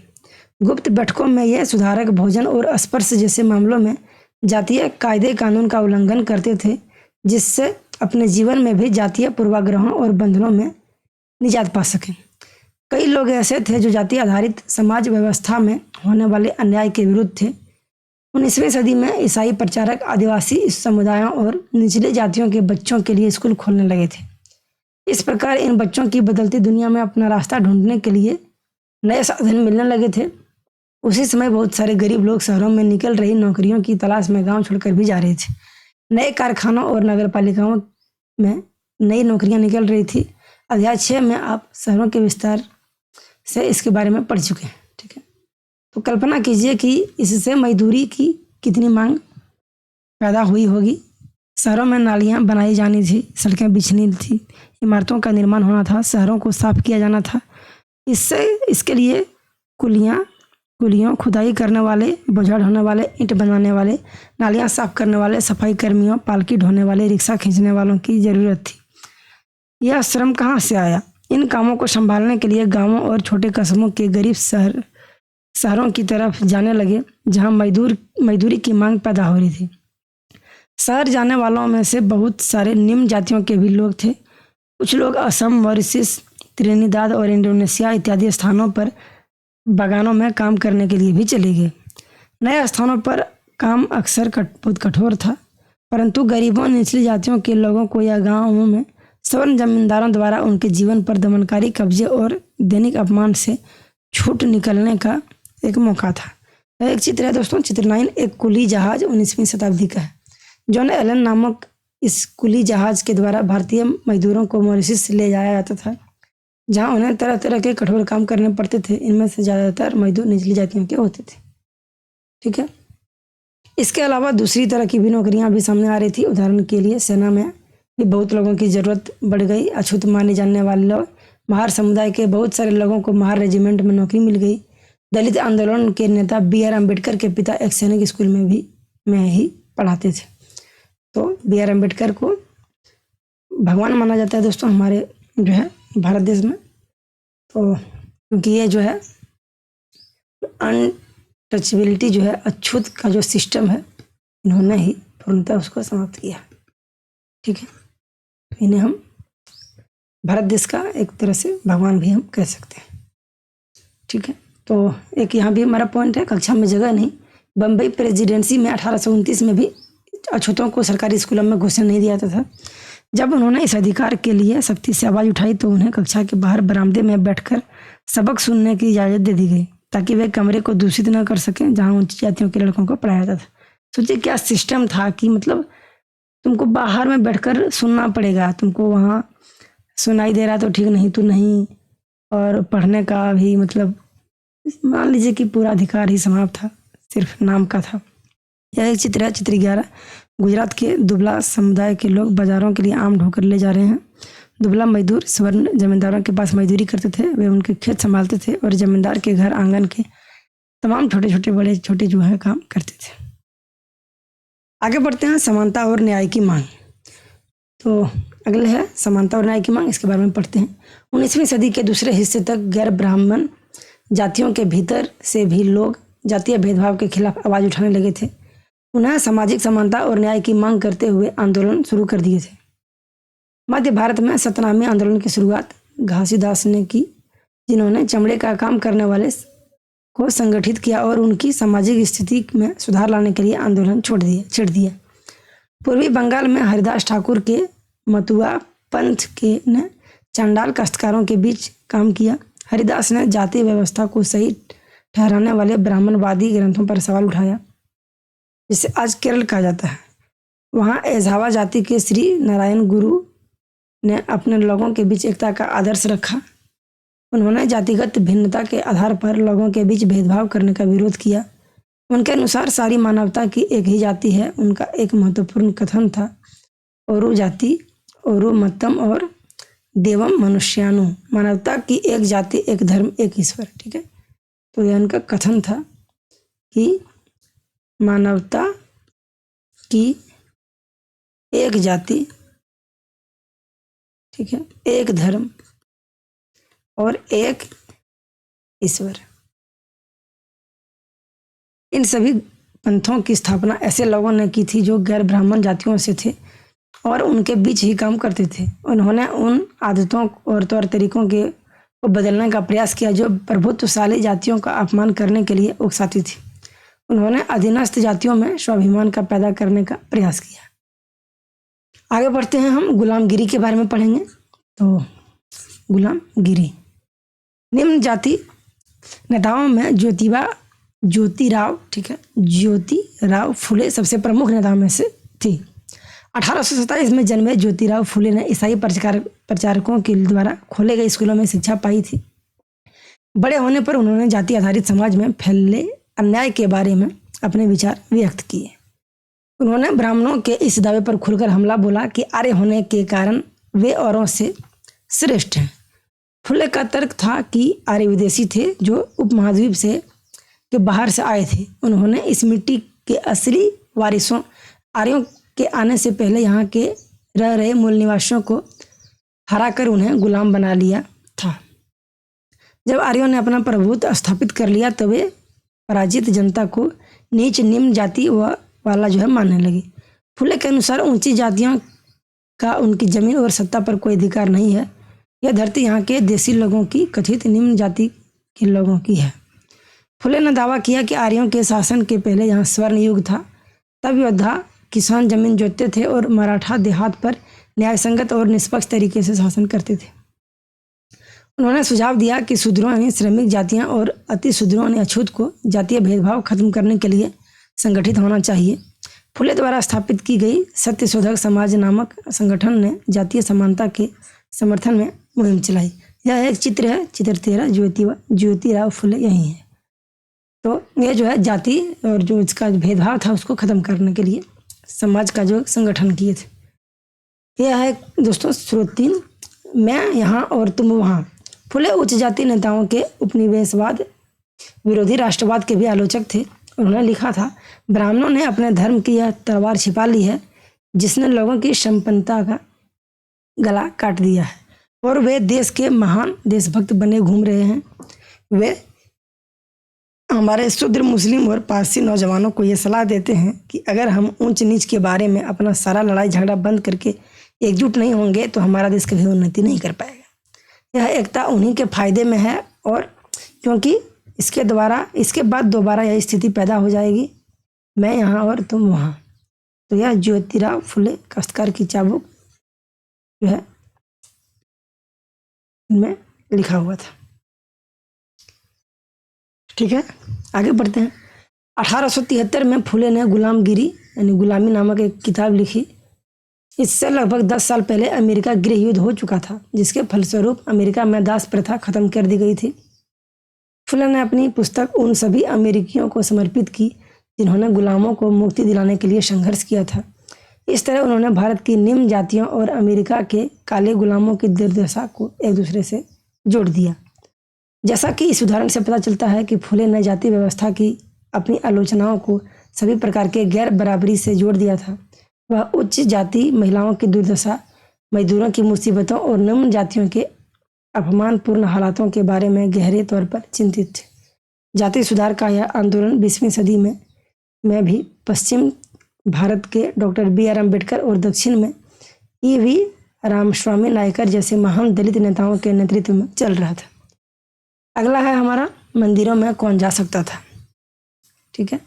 गुप्त बैठकों में यह सुधारक भोजन और स्पर्श जैसे मामलों में जातीय कायदे कानून का उल्लंघन करते थे, जिससे अपने जीवन में भी जातीय पूर्वाग्रहों और बंधनों में निजात पा सकें। कई लोग ऐसे थे जो जाति आधारित समाज व्यवस्था में होने वाले अन्याय के विरुद्ध थे। 19वीं सदी में ईसाई प्रचारक आदिवासी समुदायों और निचले जातियों के बच्चों के लिए स्कूल खोलने लगे थे। इस प्रकार इन बच्चों की बदलती दुनिया में अपना रास्ता ढूंढने के लिए नए साधन मिलने लगे थे। उसी समय बहुत सारे गरीब लोग शहरों में निकल रही नौकरियों की तलाश में गांव छोड़कर भी जा रहे थे। नए कारखानों और नगर पालिकाओं में नई नौकरियां निकल रही थी। अध्याय 6 में आप शहरों के विस्तार से इसके बारे में पढ़ चुके हैं। ठीक है, तो कल्पना कीजिए कि इससे मजदूरी की कितनी मांग पैदा हुई होगी। शहरों में नालियां बनाई जानी थी, सड़कें बिछनी थी, इमारतों का निर्माण होना था, शहरों को साफ किया जाना था। इसके लिए कुलियों, खुदाई करने वाले, बोझा ढोने वाले, ईंट बनाने वाले, नालियां साफ करने वाले, सफाई कर्मियों, पालकी ढोने वाले, रिक्शा खींचने वालों की जरूरत थी। यह श्रम कहाँ से आया? इन कामों को संभालने के लिए गांवों और छोटे कस्बों के गरीब शहरों की तरफ जाने लगे, जहां मजदूरी की मांग पैदा हो रही थी। शहर जाने वालों में से बहुत सारे निम्न जातियों के भी लोग थे। कुछ लोग असम, मॉरिशस, त्रिनिदाद और इंडोनेशिया इत्यादि स्थानों पर बागानों में काम करने के लिए भी चले गए। नए स्थानों पर काम अक्सर बहुत कठोर था, परंतु गरीबों, निचली जातियों के लोगों को यह गांवों में सवर्ण जमींदारों द्वारा उनके जीवन पर दमनकारी कब्जे और दैनिक अपमान से छूट निकलने का एक मौका था। यह एक चित्र है दोस्तों, चित्र 9। एक कुली जहाज 19वीं शताब्दी का है। जॉन एलन नामक इस कुली जहाज के द्वारा भारतीय मजदूरों को मॉरिशस ले जाया जाता था, जहां उन्हें तरह तरह के कठोर काम करने पड़ते थे। इनमें से ज़्यादातर मजदूर निचली जातियों के होते थे। ठीक है, इसके अलावा दूसरी तरह की भी नौकरियां भी सामने आ रही थी। उदाहरण के लिए सेना में भी बहुत लोगों की ज़रूरत बढ़ गई। अछूत माने जाने वाले लोग, महार समुदाय के बहुत सारे लोगों को महार रेजिमेंट में नौकरी मिल गई। दलित आंदोलन के नेता BR अम्बेडकर के पिता एक सैनिक स्कूल में ही पढ़ाते थे। तो BR अम्बेडकर को भगवान माना जाता है दोस्तों हमारे जो है भारत देश में। तो क्योंकि ये जो है अनटचेबिलिटी जो है, अछूत का जो सिस्टम है, इन्होंने ही पूर्णतः उसको समाप्त किया। ठीक है, इन्हें हम भारत देश का एक तरह से भगवान भी हम कह सकते हैं। ठीक है, तो एक यहाँ भी हमारा पॉइंट है, कक्षा में जगह नहीं। बम्बई प्रेसिडेंसी में 1829 में भी अछूतों को सरकारी स्कूलों में घुसने नहीं दिया था। जब उन्होंने इस अधिकार के लिए सख्ती से आवाज़ उठाई तो उन्हें कक्षा के बाहर बरामदे में बैठकर सबक सुनने की इजाज़त दे दी गई, ताकि वे कमरे को दूषित न कर सकें जहां ऊंची जातियों के लड़कों को पढ़ाया जाता था। सोचिए क्या सिस्टम था कि मतलब तुमको बाहर में बैठकर सुनना पड़ेगा, तुमको वहाँ सुनाई दे रहा तो ठीक, नहीं तो नहीं। और पढ़ने का भी मतलब मान लीजिए कि पूरा अधिकार ही समाप्त था, सिर्फ नाम का था। यह एक चित्र है, चित्र 11। गुजरात के दुबला समुदाय के लोग बाजारों के लिए आम ढोकर ले जा रहे हैं। दुबला मजदूर स्वर्ण जमींदारों के पास मजदूरी करते थे। वे उनके खेत संभालते थे और जमींदार के घर आंगन के तमाम छोटे छोटे बड़े छोटे जो है काम करते थे। आगे बढ़ते हैं, समानता और न्याय की मांग। तो अगले है समानता और न्याय की मांग, इसके बारे में पढ़ते हैं। 19वीं सदी के दूसरे हिस्से तक गैर ब्राह्मण जातियों के भीतर से भी लोग जातीय भेदभाव के खिलाफ आवाज उठाने लगे थे। उन्हें सामाजिक समानता और न्याय की मांग करते हुए आंदोलन शुरू कर दिए थे। मध्य भारत में सतनामी आंदोलन की शुरुआत घासीदास ने की, जिन्होंने चमड़े का काम करने वाले को संगठित किया और उनकी सामाजिक स्थिति में सुधार लाने के लिए आंदोलन छेड़ दिया। पूर्वी बंगाल में हरिदास ठाकुर के मतुआ पंथ के ने चांडाल काश्तकारों के बीच काम किया। हरिदास ने जाति व्यवस्था को सही ठहराने वाले ब्राह्मणवादी ग्रंथों पर सवाल उठाया, जिसे आज केरल कहा जाता है। वहाँ एझावा जाति के श्री नारायण गुरु ने अपने लोगों के बीच एकता का आदर्श रखा। उन्होंने जातिगत भिन्नता के आधार पर लोगों के बीच भेदभाव करने का विरोध किया। उनके अनुसार सारी मानवता की एक ही जाति है। उनका एक महत्वपूर्ण कथन था, औरु जाति औरु मतम और देवम मनुष्यानु, मानवता की एक जाति, एक धर्म, एक ईश्वर। ठीक है, तो यह उनका कथन था कि मानवता की एक जाति, ठीक है, एक धर्म और एक ईश्वर। इन सभी पंथों की स्थापना ऐसे लोगों ने की थी जो गैर ब्राह्मण जातियों से थे और उनके बीच ही काम करते थे। उन्होंने उन आदतों और तौर तरीकों को बदलने का प्रयास किया जो प्रभुत्वशाली जातियों का अपमान करने के लिए उकसाती थी। उन्होंने अधीनस्थ जातियों में स्वाभिमान का पैदा करने का प्रयास किया। आगे बढ़ते हैं, हम गुलामगिरी के बारे में पढ़ेंगे। तो गुलामगिरी, निम्न जाति नेताओं में ज्योतिबा ज्योतिराव, ठीक है, ज्योतिराव फुले सबसे प्रमुख नेताओं में से थी। 1827 में जन्मे ज्योतिराव फुले ने ईसाई प्रचारकों के द्वारा खोले गए स्कूलों में शिक्षा पाई थी। बड़े होने पर उन्होंने जाति आधारित समाज में फैले अन्याय के बारे में अपने विचार व्यक्त किए। उन्होंने ब्राह्मणों के इस दावे पर खुलकर हमला बोला कि आर्य होने के कारण वे औरों से श्रेष्ठ हैं। फुले का तर्क था कि आर्य विदेशी थे जो उपमहाद्वीप से के बाहर से आए थे। उन्होंने इस मिट्टी के असली वारिसों आर्यों के आने से पहले यहाँ के रह रहे मूल निवासियों को हराकर उन्हें गुलाम बना लिया था। जब आर्यों ने अपना प्रभुत्व स्थापित कर लिया तो वे पराजित जनता को नीच निम्न जाति वाला मानने लगे। फुले के अनुसार ऊंची जातियों का उनकी जमीन और सत्ता पर कोई अधिकार नहीं है। यह धरती यहाँ के देसी लोगों की, कथित निम्न जाति के लोगों की है। फुले ने दावा किया कि आर्यों के शासन के पहले यहाँ स्वर्ण युग था। तब योद्धा किसान जमीन जोतते थे और मराठा देहात पर न्यायसंगत और निष्पक्ष तरीके से शासन करते थे। उन्होंने सुझाव दिया कि शूद्रों यानी श्रमिक जातियां और अति शूद्रों यानी अछूत को जातीय भेदभाव खत्म करने के लिए संगठित होना चाहिए। फुले द्वारा स्थापित की गई सत्यशोधक समाज नामक संगठन ने जातीय समानता के समर्थन में मुहिम चलाई। यह एक चित्र है, चित्र 13, ज्योतिराव फुले यही है। तो यह जाति और जो इसका भेदभाव था उसको खत्म करने के लिए समाज का संगठन किए थे। यह है दोस्तों स्रोत 3, मैं यहाँ और तुम वहाँ। फुले उच्च जाति नेताओं के उपनिवेशवाद विरोधी राष्ट्रवाद के भी आलोचक थे। उन्होंने लिखा था, ब्राह्मणों ने अपने धर्म की यह तलवार छिपा ली है जिसने लोगों की संपन्नता का गला काट दिया है और वे देश के महान देशभक्त बने घूम रहे हैं। वे हमारे शूद्र मुस्लिम और पारसी नौजवानों को ये सलाह देते हैं कि अगर हम ऊंच नीच के बारे में अपना सारा लड़ाई झगड़ा बंद करके एकजुट नहीं होंगे तो हमारा देश कभी उन्नति नहीं कर पाएगा। यह एकता उन्हीं के फायदे में है और क्योंकि इसके बाद दोबारा यह स्थिति पैदा हो जाएगी, मैं यहाँ और तुम वहाँ। तो यह ज्योतिराव फुले काश्तकार की चाबुक इनमें लिखा हुआ था। ठीक है, आगे बढ़ते हैं। 1873 में फुले ने गुलामगिरी यानी गुलामी नामक एक किताब लिखी। इससे लगभग 10 साल पहले अमेरिका गृह युद्ध हो चुका था, जिसके फलस्वरूप अमेरिका में दास प्रथा खत्म कर दी गई थी। फुले ने अपनी पुस्तक उन सभी अमेरिकियों को समर्पित की जिन्होंने गुलामों को मुक्ति दिलाने के लिए संघर्ष किया था। इस तरह उन्होंने भारत की निम्न जातियों और अमेरिका के काले गुलामों की दुर्दशा को एक दूसरे से जोड़ दिया। जैसा कि इस उदाहरण से पता चलता है कि फुले ने जाति व्यवस्था की अपनी आलोचनाओं को सभी प्रकार के गैर बराबरी से जोड़ दिया था। वह उच्च जाति महिलाओं की दुर्दशा, मजदूरों की मुसीबतों और निम्न जातियों के अपमानपूर्ण हालातों के बारे में गहरे तौर पर चिंतित थे। जाति सुधार का यह आंदोलन 20वीं सदी में भी पश्चिम भारत के डॉक्टर B.R. अम्बेडकर और दक्षिण में E.V. रामस्वामी नायकर जैसे महान दलित नेताओं के नेतृत्व में चल रहा था। अगला है हमारा मंदिरों में कौन जा सकता था। ठीक है,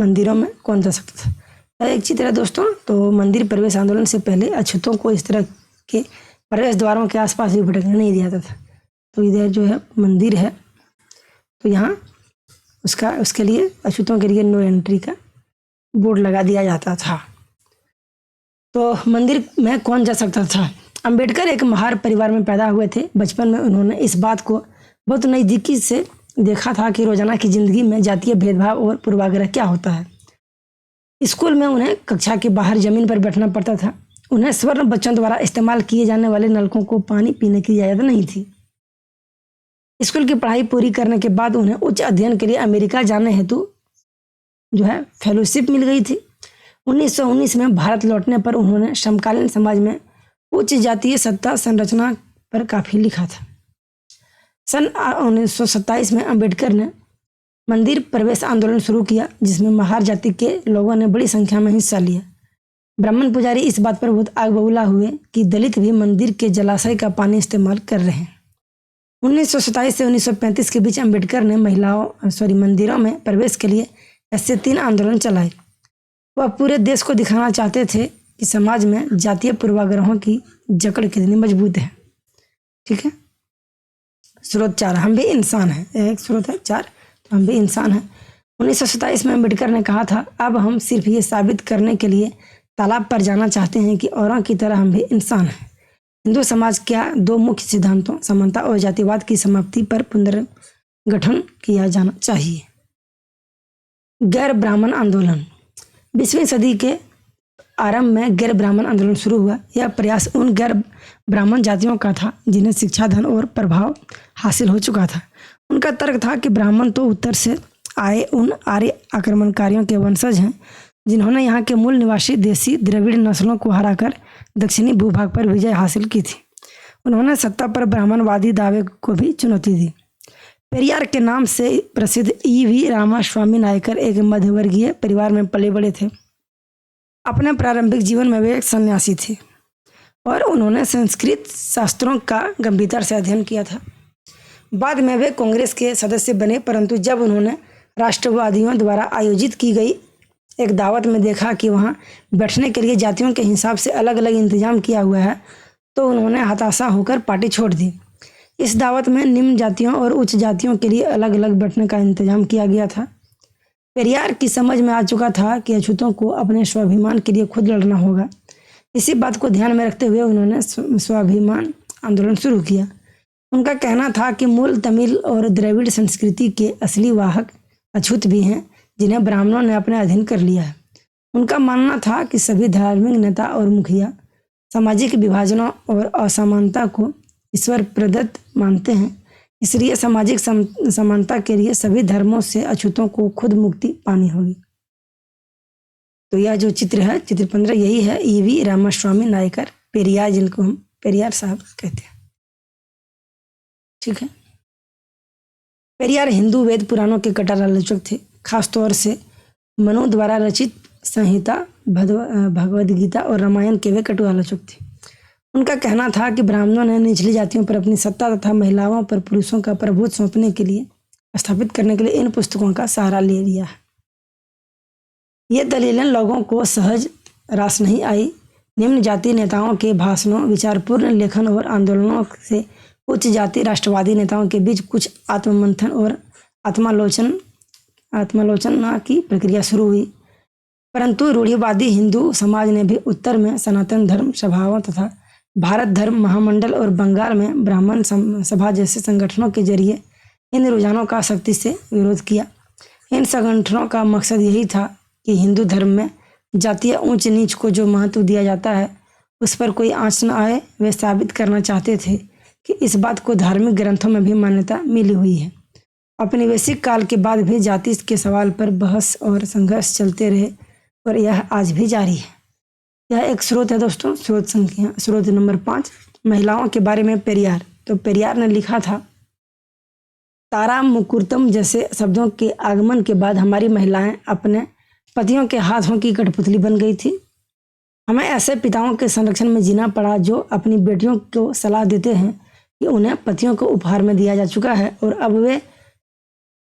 मंदिरों में कौन जा सकता था। एक चित्र है दोस्तों। तो मंदिर प्रवेश आंदोलन से पहले अछूतों को इस तरह के प्रवेश द्वारों के आसपास भी भटकने नहीं दिया जाता था। तो इधर मंदिर है, तो यहाँ उसके लिए अछूतों के लिए नो एंट्री का बोर्ड लगा दिया जाता था। तो मंदिर में कौन जा सकता था। अंबेडकर एक महार परिवार में पैदा हुए थे। बचपन में उन्होंने इस बात को बहुत नज़दीकी से देखा था कि रोजाना की जिंदगी में जातीय भेदभाव और पूर्वाग्रह क्या होता है। स्कूल में उन्हें कक्षा के बाहर जमीन पर बैठना पड़ता था। उन्हें स्वर्ण बच्चों द्वारा इस्तेमाल किए जाने वाले नलकों को पानी पीने की इजाजत नहीं थी। स्कूल की पढ़ाई पूरी करने के बाद उन्हें उच्च अध्ययन के लिए अमेरिका जाने हेतु फेलोशिप मिल गई थी। 1919 में भारत लौटने पर उन्होंने समकालीन समाज में उच्च जातीय सत्ता संरचना पर काफी लिखा था। सन 1927 में अंबेडकर ने मंदिर प्रवेश आंदोलन शुरू किया, जिसमें महार जाति के लोगों ने बड़ी संख्या में हिस्सा लिया। ब्राह्मण पुजारी इस बात पर बहुत आग बबूला हुए कि दलित भी मंदिर के जलाशय का पानी इस्तेमाल कर रहे हैं। 1927 से 1935 के बीच अंबेडकर ने मंदिरों में प्रवेश के लिए ऐसे 3 आंदोलन चलाए। वह पूरे देश को दिखाना चाहते थे कि समाज में जातीय पूर्वाग्रहों की जकड़ कितनी मजबूत है। ठीक है, स्रोत 4, हम भी इंसान हैं। एक स्रोत है 4, तो हम भी इंसान हैं। 1927 में अम्बेडकर ने कहा था, अब हम सिर्फ ये साबित करने के लिए तालाब पर जाना चाहते हैं कि औरों की तरह हम भी इंसान हैं। हिंदू समाज क्या दो मुख्य सिद्धांतों समानता और जातिवाद की समाप्ति पर पुनर्गठन किया जाना चाहिए। गैर ब्राह्मण आंदोलन। 20वीं सदी के आरंभ में गैर ब्राह्मण आंदोलन शुरू हुआ। यह प्रयास उन गैर ब्राह्मण जातियों का था जिन्हें शिक्षा, धन और प्रभाव हासिल हो चुका था। उनका तर्क था कि ब्राह्मण तो उत्तर से आए उन आर्य आक्रमणकारियों के वंशज हैं जिन्होंने यहाँ के मूल निवासी देसी द्रविड़ नस्लों को हराकर दक्षिणी भूभाग पर विजय हासिल की थी। उन्होंने सत्ता पर ब्राह्मणवादी दावे को भी चुनौती दी। पेरियार के नाम से प्रसिद्ध ईवी रामास्वामी नायकर एक मध्यवर्गीय परिवार में पले बड़े थे। अपने प्रारंभिक जीवन में वे एक सन्यासी थे और उन्होंने संस्कृत शास्त्रों का गंभीरता से अध्ययन किया था। बाद में वे कांग्रेस के सदस्य बने, परंतु जब उन्होंने राष्ट्रवादियों द्वारा आयोजित की गई एक दावत में देखा कि वहां बैठने के लिए जातियों के हिसाब से अलग अलग इंतजाम किया हुआ है, तो उन्होंने हताशा होकर पार्टी छोड़ दी। इस दावत में निम्न जातियों और उच्च जातियों के लिए अलग अलग बैठने का इंतजाम किया गया था। पेरियार की समझ में आ चुका था कि अछूतों को अपने स्वाभिमान के लिए खुद लड़ना होगा। इसी बात को ध्यान में रखते हुए उन्होंने स्वाभिमान आंदोलन शुरू किया। उनका कहना था कि मूल तमिल और द्रविड़ संस्कृति के असली वाहक अछूत भी हैं जिन्हें ब्राह्मणों ने अपने अधीन कर लिया है। उनका मानना था कि सभी धार्मिक नेता और मुखिया सामाजिक विभाजनों और असमानता को ईश्वर प्रदत्त मानते हैं, इसलिए सामाजिक समानता के लिए सभी धर्मों से अछूतों को खुद मुक्ति पानी होगी। तो यह जो चित्र है, चित्र 15, यही है ईवी रामास्वामी नायकर पेरियार, जिनको हम पेरियार साहब कहते हैं। ठीक है। पेरियार हिंदू वेद पुराणों के कट्टर आलोचक थे, खासतौर से मनु द्वारा रचित संहिता, भगवद गीता और रामायण के वे कटु आलोचक थे। उनका कहना था कि ब्राह्मणों ने निचली जातियों पर अपनी सत्ता तथा महिलाओं पर पुरुषों का प्रभुत्व सौंपने के लिए, स्थापित करने के लिए इन पुस्तकों का सहारा ले लिया है। ये दलीलें लोगों को सहज रास नहीं आई। निम्न जाति नेताओं के भाषणों, विचारपूर्ण लेखन और आंदोलनों से उच्च जाति राष्ट्रवादी नेताओं के बीच कुछ आत्ममंथन और आत्मालोचना की प्रक्रिया शुरू हुई। परंतु रूढ़िवादी हिंदू समाज ने भी उत्तर में सनातन धर्म सभाओं तथा भारत धर्म महामंडल और बंगाल में ब्राह्मण सभा जैसे संगठनों के जरिए इन रुझानों का सख्ती से विरोध किया। इन संगठनों का मकसद यही था कि हिंदू धर्म में जातीय ऊंच नीच को जो महत्व दिया जाता है उस पर कोई आंच न आए। वे साबित करना चाहते थे कि इस बात को धार्मिक ग्रंथों में भी मान्यता मिली हुई है। औपनिवेशिक काल के बाद भी जाति के सवाल पर बहस और संघर्ष चलते रहे और यह आज भी जारी है। यह एक स्रोत है दोस्तों, स्रोत नंबर 5, महिलाओं के बारे में पेरियार। तो पेरियार ने लिखा था, तारा मुकुर्तम जैसे शब्दों के आगमन के बाद हमारी महिलाएं अपने पतियों के हाथों की कठपुतली बन गई थी। हमें ऐसे पिताओं के संरक्षण में जीना पड़ा जो अपनी बेटियों को सलाह देते हैं कि उन्हें पतियों को उपहार में दिया जा चुका है और अब वे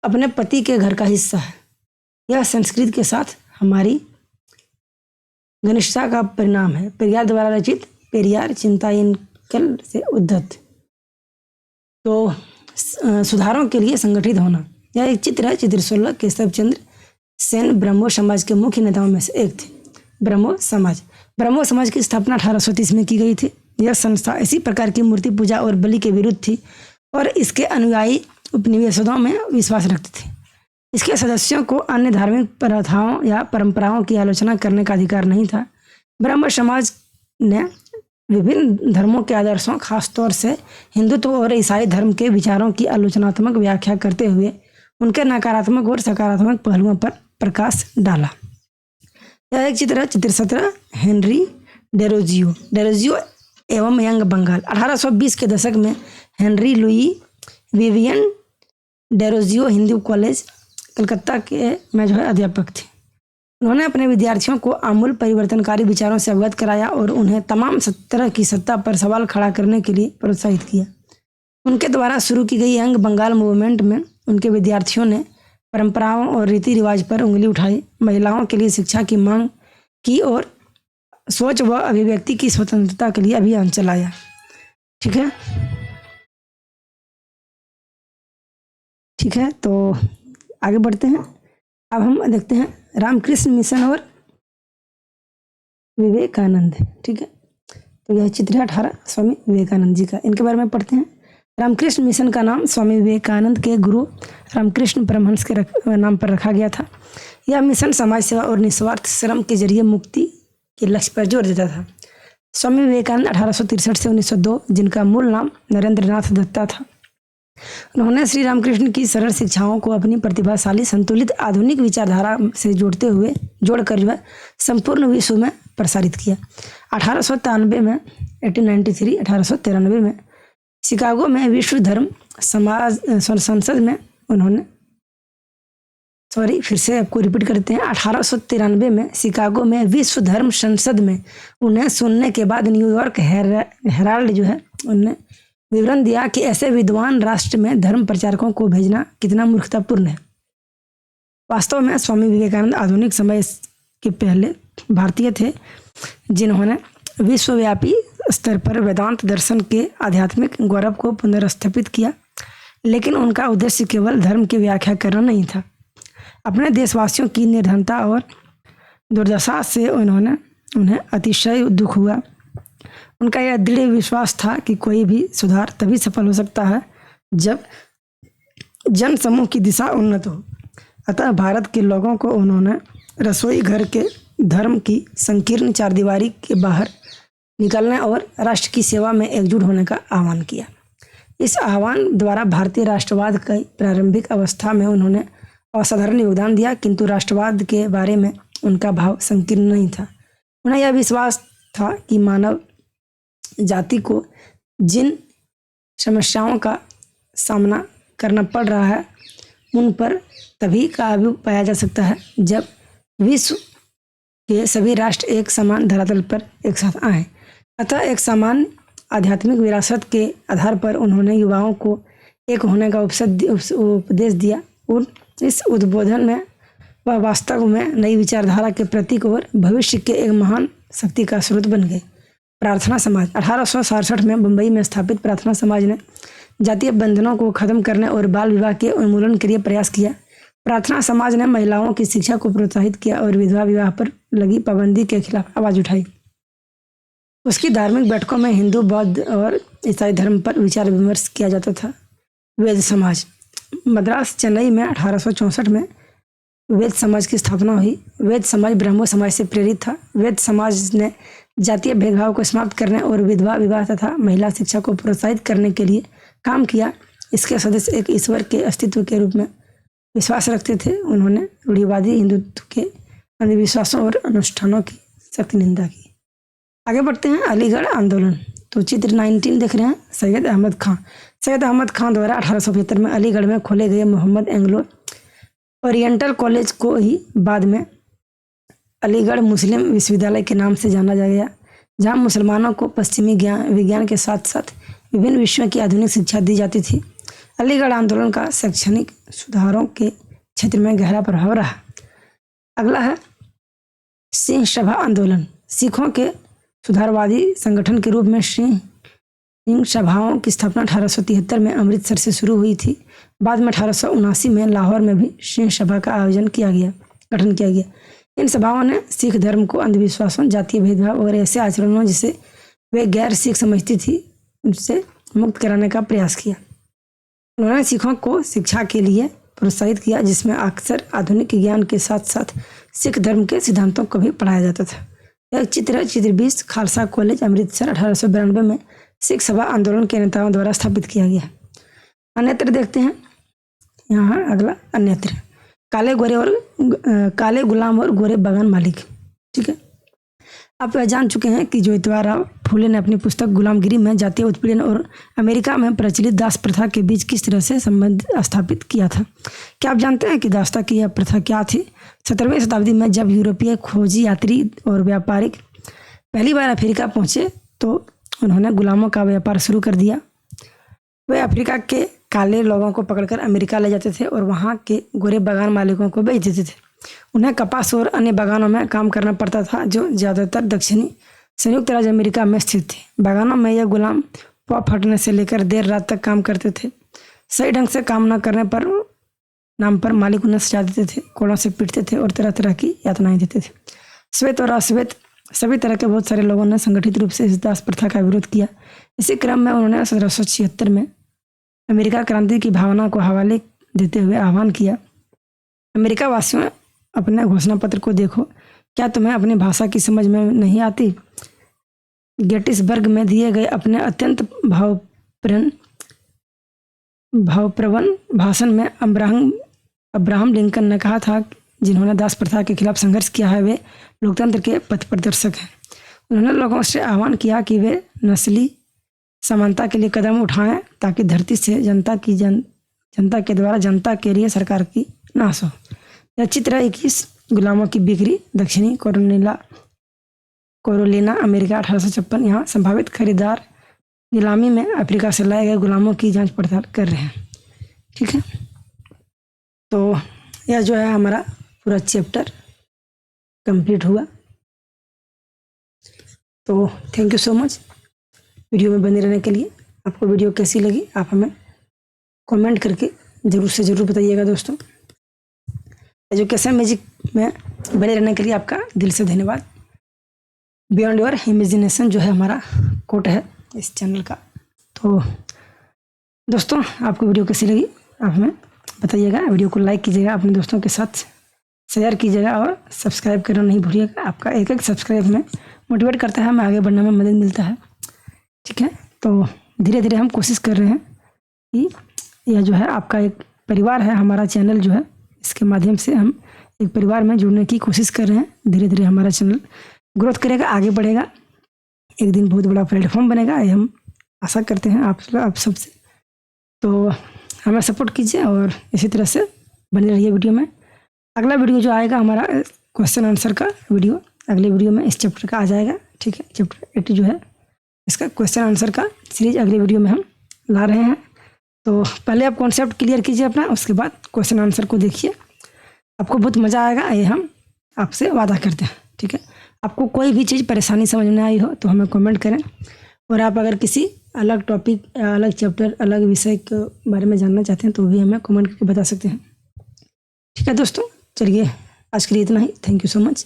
अपने पति के घर का हिस्सा है। यह संस्कृति के साथ हमारी घनिष्ठता का परिणाम है। पेरियार द्वारा रचित पेरियार चिंतायनिकल से उद्धत। तो सुधारों के लिए संगठित होना, यह एक चित्र है, चित्र 16। केशव चंद्र सेन ब्रह्मो समाज के मुख्य नेताओं में से एक थे। ब्रह्मो समाज की स्थापना 1830 में की गई थी। यह संस्था इसी प्रकार की मूर्ति पूजा और बलि के विरुद्ध थी और इसके अनुयायी उपनिवेशों में विश्वास रखते थे। इसके सदस्यों को अन्य धार्मिक प्रथाओं या परंपराओं की आलोचना करने का अधिकार नहीं था। ब्रह्म समाज ने विभिन्न धर्मों के आदर्शों, खासतौर से हिंदुत्व और ईसाई धर्म के विचारों की आलोचनात्मक व्याख्या करते हुए उनके नकारात्मक और सकारात्मक पहलुओं पर प्रकाश डाला। यह एक चित्र है, चित्र 17, हेनरी डेरोजियो एवं यंग बंगाल। 1820 के दशक में Henry Louis Vivian Derozio Hindu college Calcutta के में अध्यापक थे। उन्होंने अपने विद्यार्थियों को आमूल परिवर्तनकारी विचारों से अवगत कराया और उन्हें तमाम तरह की सत्ता पर सवाल खड़ा करने के लिए प्रोत्साहित किया। उनके द्वारा शुरू की गई यंग बंगाल मूवमेंट में उनके विद्यार्थियों ने परंपराओं और रीति रिवाज पर उंगली उठाई, महिलाओं के लिए शिक्षा की मांग की और सोच व अभिव्यक्ति की स्वतंत्रता के लिए अभियान चलाया। ठीक है, तो आगे बढ़ते हैं। अब हम देखते हैं रामकृष्ण मिशन और विवेकानंद। ठीक है, तो यह चित्र है 18 स्वामी विवेकानंद जी का। इनके बारे में पढ़ते हैं। रामकृष्ण मिशन का नाम स्वामी विवेकानंद के गुरु रामकृष्ण परमहंस के नाम पर रखा गया था। यह मिशन समाज सेवा और निस्वार्थ श्रम के जरिए मुक्ति के लक्ष्य पर जोर देता था। स्वामी विवेकानंद 1863 से 1902, जिनका मूल नाम नरेंद्र नाथ दत्ता था, उन्होंने श्री रामकृष्ण की सरल शिक्षाओं को अपनी प्रतिभाशाली संतुलित आधुनिक विचारधारा से जोड़कर जो है संपूर्ण विश्व में प्रसारित किया। 1893 में 1893 में शिकागो में विश्व धर्म समाज संसद में उन्होंने फिर से आपको रिपीट करते हैं। 1893 में शिकागो में विश्व धर्म संसद में उन्हें सुनने के बाद न्यूयॉर्क हेराल्ड जो है उन्होंने विवरण दिया कि ऐसे विद्वान राष्ट्र में धर्म प्रचारकों को भेजना कितना मूर्खतापूर्ण है। वास्तव में स्वामी विवेकानंद आधुनिक समय के पहले भारतीय थे जिन्होंने विश्वव्यापी स्तर पर वेदांत दर्शन के आध्यात्मिक गौरव को पुनर्स्थापित किया, लेकिन उनका उद्देश्य केवल धर्म की व्याख्या करना नहीं था। अपने देशवासियों की निर्धनता और दुर्दशा से उन्हें अतिशय दुख हुआ। उनका यह दृढ़ विश्वास था कि कोई भी सुधार तभी सफल हो सकता है जब जन समूह की दिशा उन्नत हो। अतः भारत के लोगों को उन्होंने रसोई घर के धर्म की संकीर्ण चारदीवारी के बाहर निकलने और राष्ट्र की सेवा में एकजुट होने का आह्वान किया। इस आह्वान द्वारा भारतीय राष्ट्रवाद की प्रारंभिक अवस्था में उन्होंने असाधारण योगदान दिया, किंतु राष्ट्रवाद के बारे में उनका भाव संकीर्ण नहीं था। उन्हें यह विश्वास था कि मानव जाति को जिन समस्याओं का सामना करना पड़ रहा है उन पर तभी काबू पाया जा सकता है जब विश्व के सभी राष्ट्र एक समान धरातल पर एक साथ आए। अतः एक समान आध्यात्मिक विरासत के आधार पर उन्होंने युवाओं को एक होने का उपदेश दिया और इस उद्बोधन में वह वास्तव में नई विचारधारा के प्रतीक और भविष्य के एक महान शक्ति का स्रोत बन गए। प्रार्थना समाज 1867 में मुंबई में स्थापित प्रार्थना समाज ने जातीय बंधनों को खत्म करने और बाल विवाह के उन्मूलन के लिए प्रयास किया। प्रार्थना समाज ने महिलाओं की शिक्षा को प्रोत्साहित किया और विधवा विवाह पर लगी पाबंदी के खिलाफ आवाज उठाई। उसकी धार्मिक बैठकों में हिंदू, बौद्ध और ईसाई धर्म पर विचार विमर्श किया जाता था। वेद समाज मद्रास, चेन्नई में 1864 में वेद समाज की स्थापना हुई। वेद समाज ब्रह्मो समाज से प्रेरित था। वेद समाज ने जातीय भेदभाव को समाप्त करने और विधवा विवाह तथा महिला शिक्षा को प्रोत्साहित करने के लिए काम किया। इसके सदस्य एक ईश्वर के अस्तित्व के रूप में विश्वास रखते थे। उन्होंने रूढ़िवादी हिंदुत्व के अंधविश्वासों और अनुष्ठानों की सख्त निंदा की। आगे बढ़ते हैं। अलीगढ़ आंदोलन, तो चित्र 19 देख रहे हैं। सैयद अहमद खां द्वारा 1875 में अलीगढ़ में खोले गए मोहम्मद एंग्लो ओरिएंटल कॉलेज को ही बाद में अलीगढ़ मुस्लिम विश्वविद्यालय के नाम से जाना गया, जहां मुसलमानों को पश्चिमी विज्ञान के साथ साथ विभिन्न विषयों की आधुनिक शिक्षा दी जाती थी। अलीगढ़ आंदोलन का शैक्षणिक सुधारों के क्षेत्र में गहरा प्रभाव रहा। अगला है सिंह सभा आंदोलन। सिखों के सुधारवादी संगठन के रूप में सिंह सभाओं की स्थापना 1873 में अमृतसर से शुरू हुई थी। बाद में 1879 में लाहौर में भी सिंह सभा का गठन किया गया। इन सभाओं ने सिख धर्म को अंधविश्वासों, जातीय भेदभाव और ऐसे आचरणों जिसे वे गैर सिख समझती थी उनसे मुक्त कराने का प्रयास किया। उन्होंने सिखों को शिक्षा के लिए प्रोत्साहित किया, जिसमें अक्सर आधुनिक ज्ञान के साथ साथ सिख धर्म के सिद्धांतों को भी पढ़ाया जाता था। यह चित्र 20 खालसा कॉलेज अमृतसर 1892 में सिख सभा आंदोलन के नेताओं द्वारा स्थापित किया गया। अन्यत्र देखते हैं। यहाँ अगला अन्यत्र काले गुलाम और गोरे बागान मालिक। ठीक है, आप जान चुके हैं कि ज्योतिराव फूले ने अपनी पुस्तक गुलामगिरी में जातीय उत्पीड़न और अमेरिका में प्रचलित दास प्रथा के बीच किस तरह से संबंध स्थापित किया था। क्या आप जानते हैं कि दासता की यह प्रथा क्या थी? 17वीं शताब्दी में जब यूरोपीय खोजी यात्री और व्यापारिक पहली बार अफ्रीका पहुंचे तो उन्होंने गुलामों का व्यापार शुरू कर दिया। वे अफ्रीका के काले लोगों को पकड़कर अमेरिका ले जाते थे और वहाँ के गोरे बागान मालिकों को बेच देते थे। उन्हें कपास और अन्य बागानों में काम करना पड़ता था, जो ज़्यादातर दक्षिणी संयुक्त राज्य अमेरिका में स्थित थे। बागानों में यह गुलाम पौ फटने से लेकर देर रात तक काम करते थे। सही ढंग से काम न करने पर नाम पर मालिक उन्हें सजा देते थे, कोड़ों से पीटते थे और तरह तरह की यातनाएं देते थे। श्वेत और अश्वेत सभी तरह के बहुत सारे लोगों ने संगठित रूप से इस दास प्रथा का विरोध किया। इसी क्रम में उन्होंने 1776 में अमेरिका क्रांति की भावना को हवाले देते हुए आह्वान किया, अमेरिका वासियों, अपने घोषणा पत्र को देखो, क्या तुम्हें अपनी भाषा की समझ में नहीं आती? गेटिसबर्ग में दिए गए अपने अत्यंत भावप्रवण भाषण में अब्राहम लिंकन ने कहा था, जिन्होंने दास प्रथा के खिलाफ संघर्ष किया है वे लोकतंत्र के पथ प्रदर्शक हैं। उन्होंने लोगों से आह्वान किया कि वे नस्ली समानता के लिए कदम उठाएं ताकि धरती से जनता के द्वारा जनता के लिए सरकार की नाश हो। यह चित्र 21 गुलामों की बिक्री दक्षिणी कैरोलिना अमेरिका 1856। यहाँ संभावित खरीदार नीलामी में अफ्रीका से लाए गए गुलामों की जांच पड़ताल कर रहे हैं। ठीक है, तो यह जो है हमारा पूरा चैप्टर कंप्लीट हुआ। तो thank you so much video में बने रहने के लिए। आपको वीडियो कैसी लगी आप हमें कमेंट करके ज़रूर से ज़रूर बताइएगा दोस्तों। एजुकेशन मैजिक में बने रहने के लिए आपका दिल से धन्यवाद। बियॉन्ड योर इमेजिनेशन जो है हमारा कोट है इस चैनल का। तो दोस्तों आपको वीडियो कैसी लगी आप हमें बताइएगा। वीडियो को लाइक कीजिएगा, अपने दोस्तों के साथ शेयर कीजिएगा और सब्सक्राइब करना नहीं भूलिएगा। आपका एक एक सब्सक्राइब में मोटिवेट करता है, हमें आगे बढ़ने में मदद मिलता है। ठीक है, तो धीरे धीरे हम कोशिश कर रहे हैं कि यह जो है आपका एक परिवार है, हमारा चैनल जो है इसके माध्यम से हम एक परिवार में जुड़ने की कोशिश कर रहे हैं। धीरे धीरे हमारा चैनल ग्रोथ करेगा, आगे बढ़ेगा, एक दिन बहुत बड़ा प्लेटफॉर्म बनेगा, ये हम आशा करते हैं आप सबसे। तो हमें सपोर्ट कीजिए और इसी तरह से बने रहिए वीडियो में। अगला वीडियो जो आएगा हमारा क्वेश्चन आंसर का वीडियो अगले वीडियो में इस चैप्टर का आ जाएगा। ठीक है, चैप्टर 80 जो है इसका क्वेश्चन आंसर का सीरीज अगले वीडियो में हम ला रहे हैं। तो पहले आप कॉन्सेप्ट क्लियर कीजिए अपना, उसके बाद क्वेश्चन आंसर को देखिए, आपको बहुत मज़ा आएगा, ये हम आपसे वादा करते हैं। ठीक है, आपको कोई भी चीज़ परेशानी समझ में आई हो तो हमें कमेंट करें, और आप अगर किसी अलग टॉपिक, अलग चैप्टर, अलग विषय के बारे में जानना चाहते हैं तो भी हमें कमेंट करके बता सकते हैं। ठीक है दोस्तों, चलिए आज के लिए इतना ही। थैंक यू सो मच,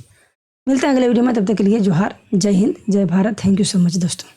मिलते हैं अगले वीडियो में, तब तक के लिए जोहार, जय हिंद, जय Bharat. Thank you so much दोस्तों।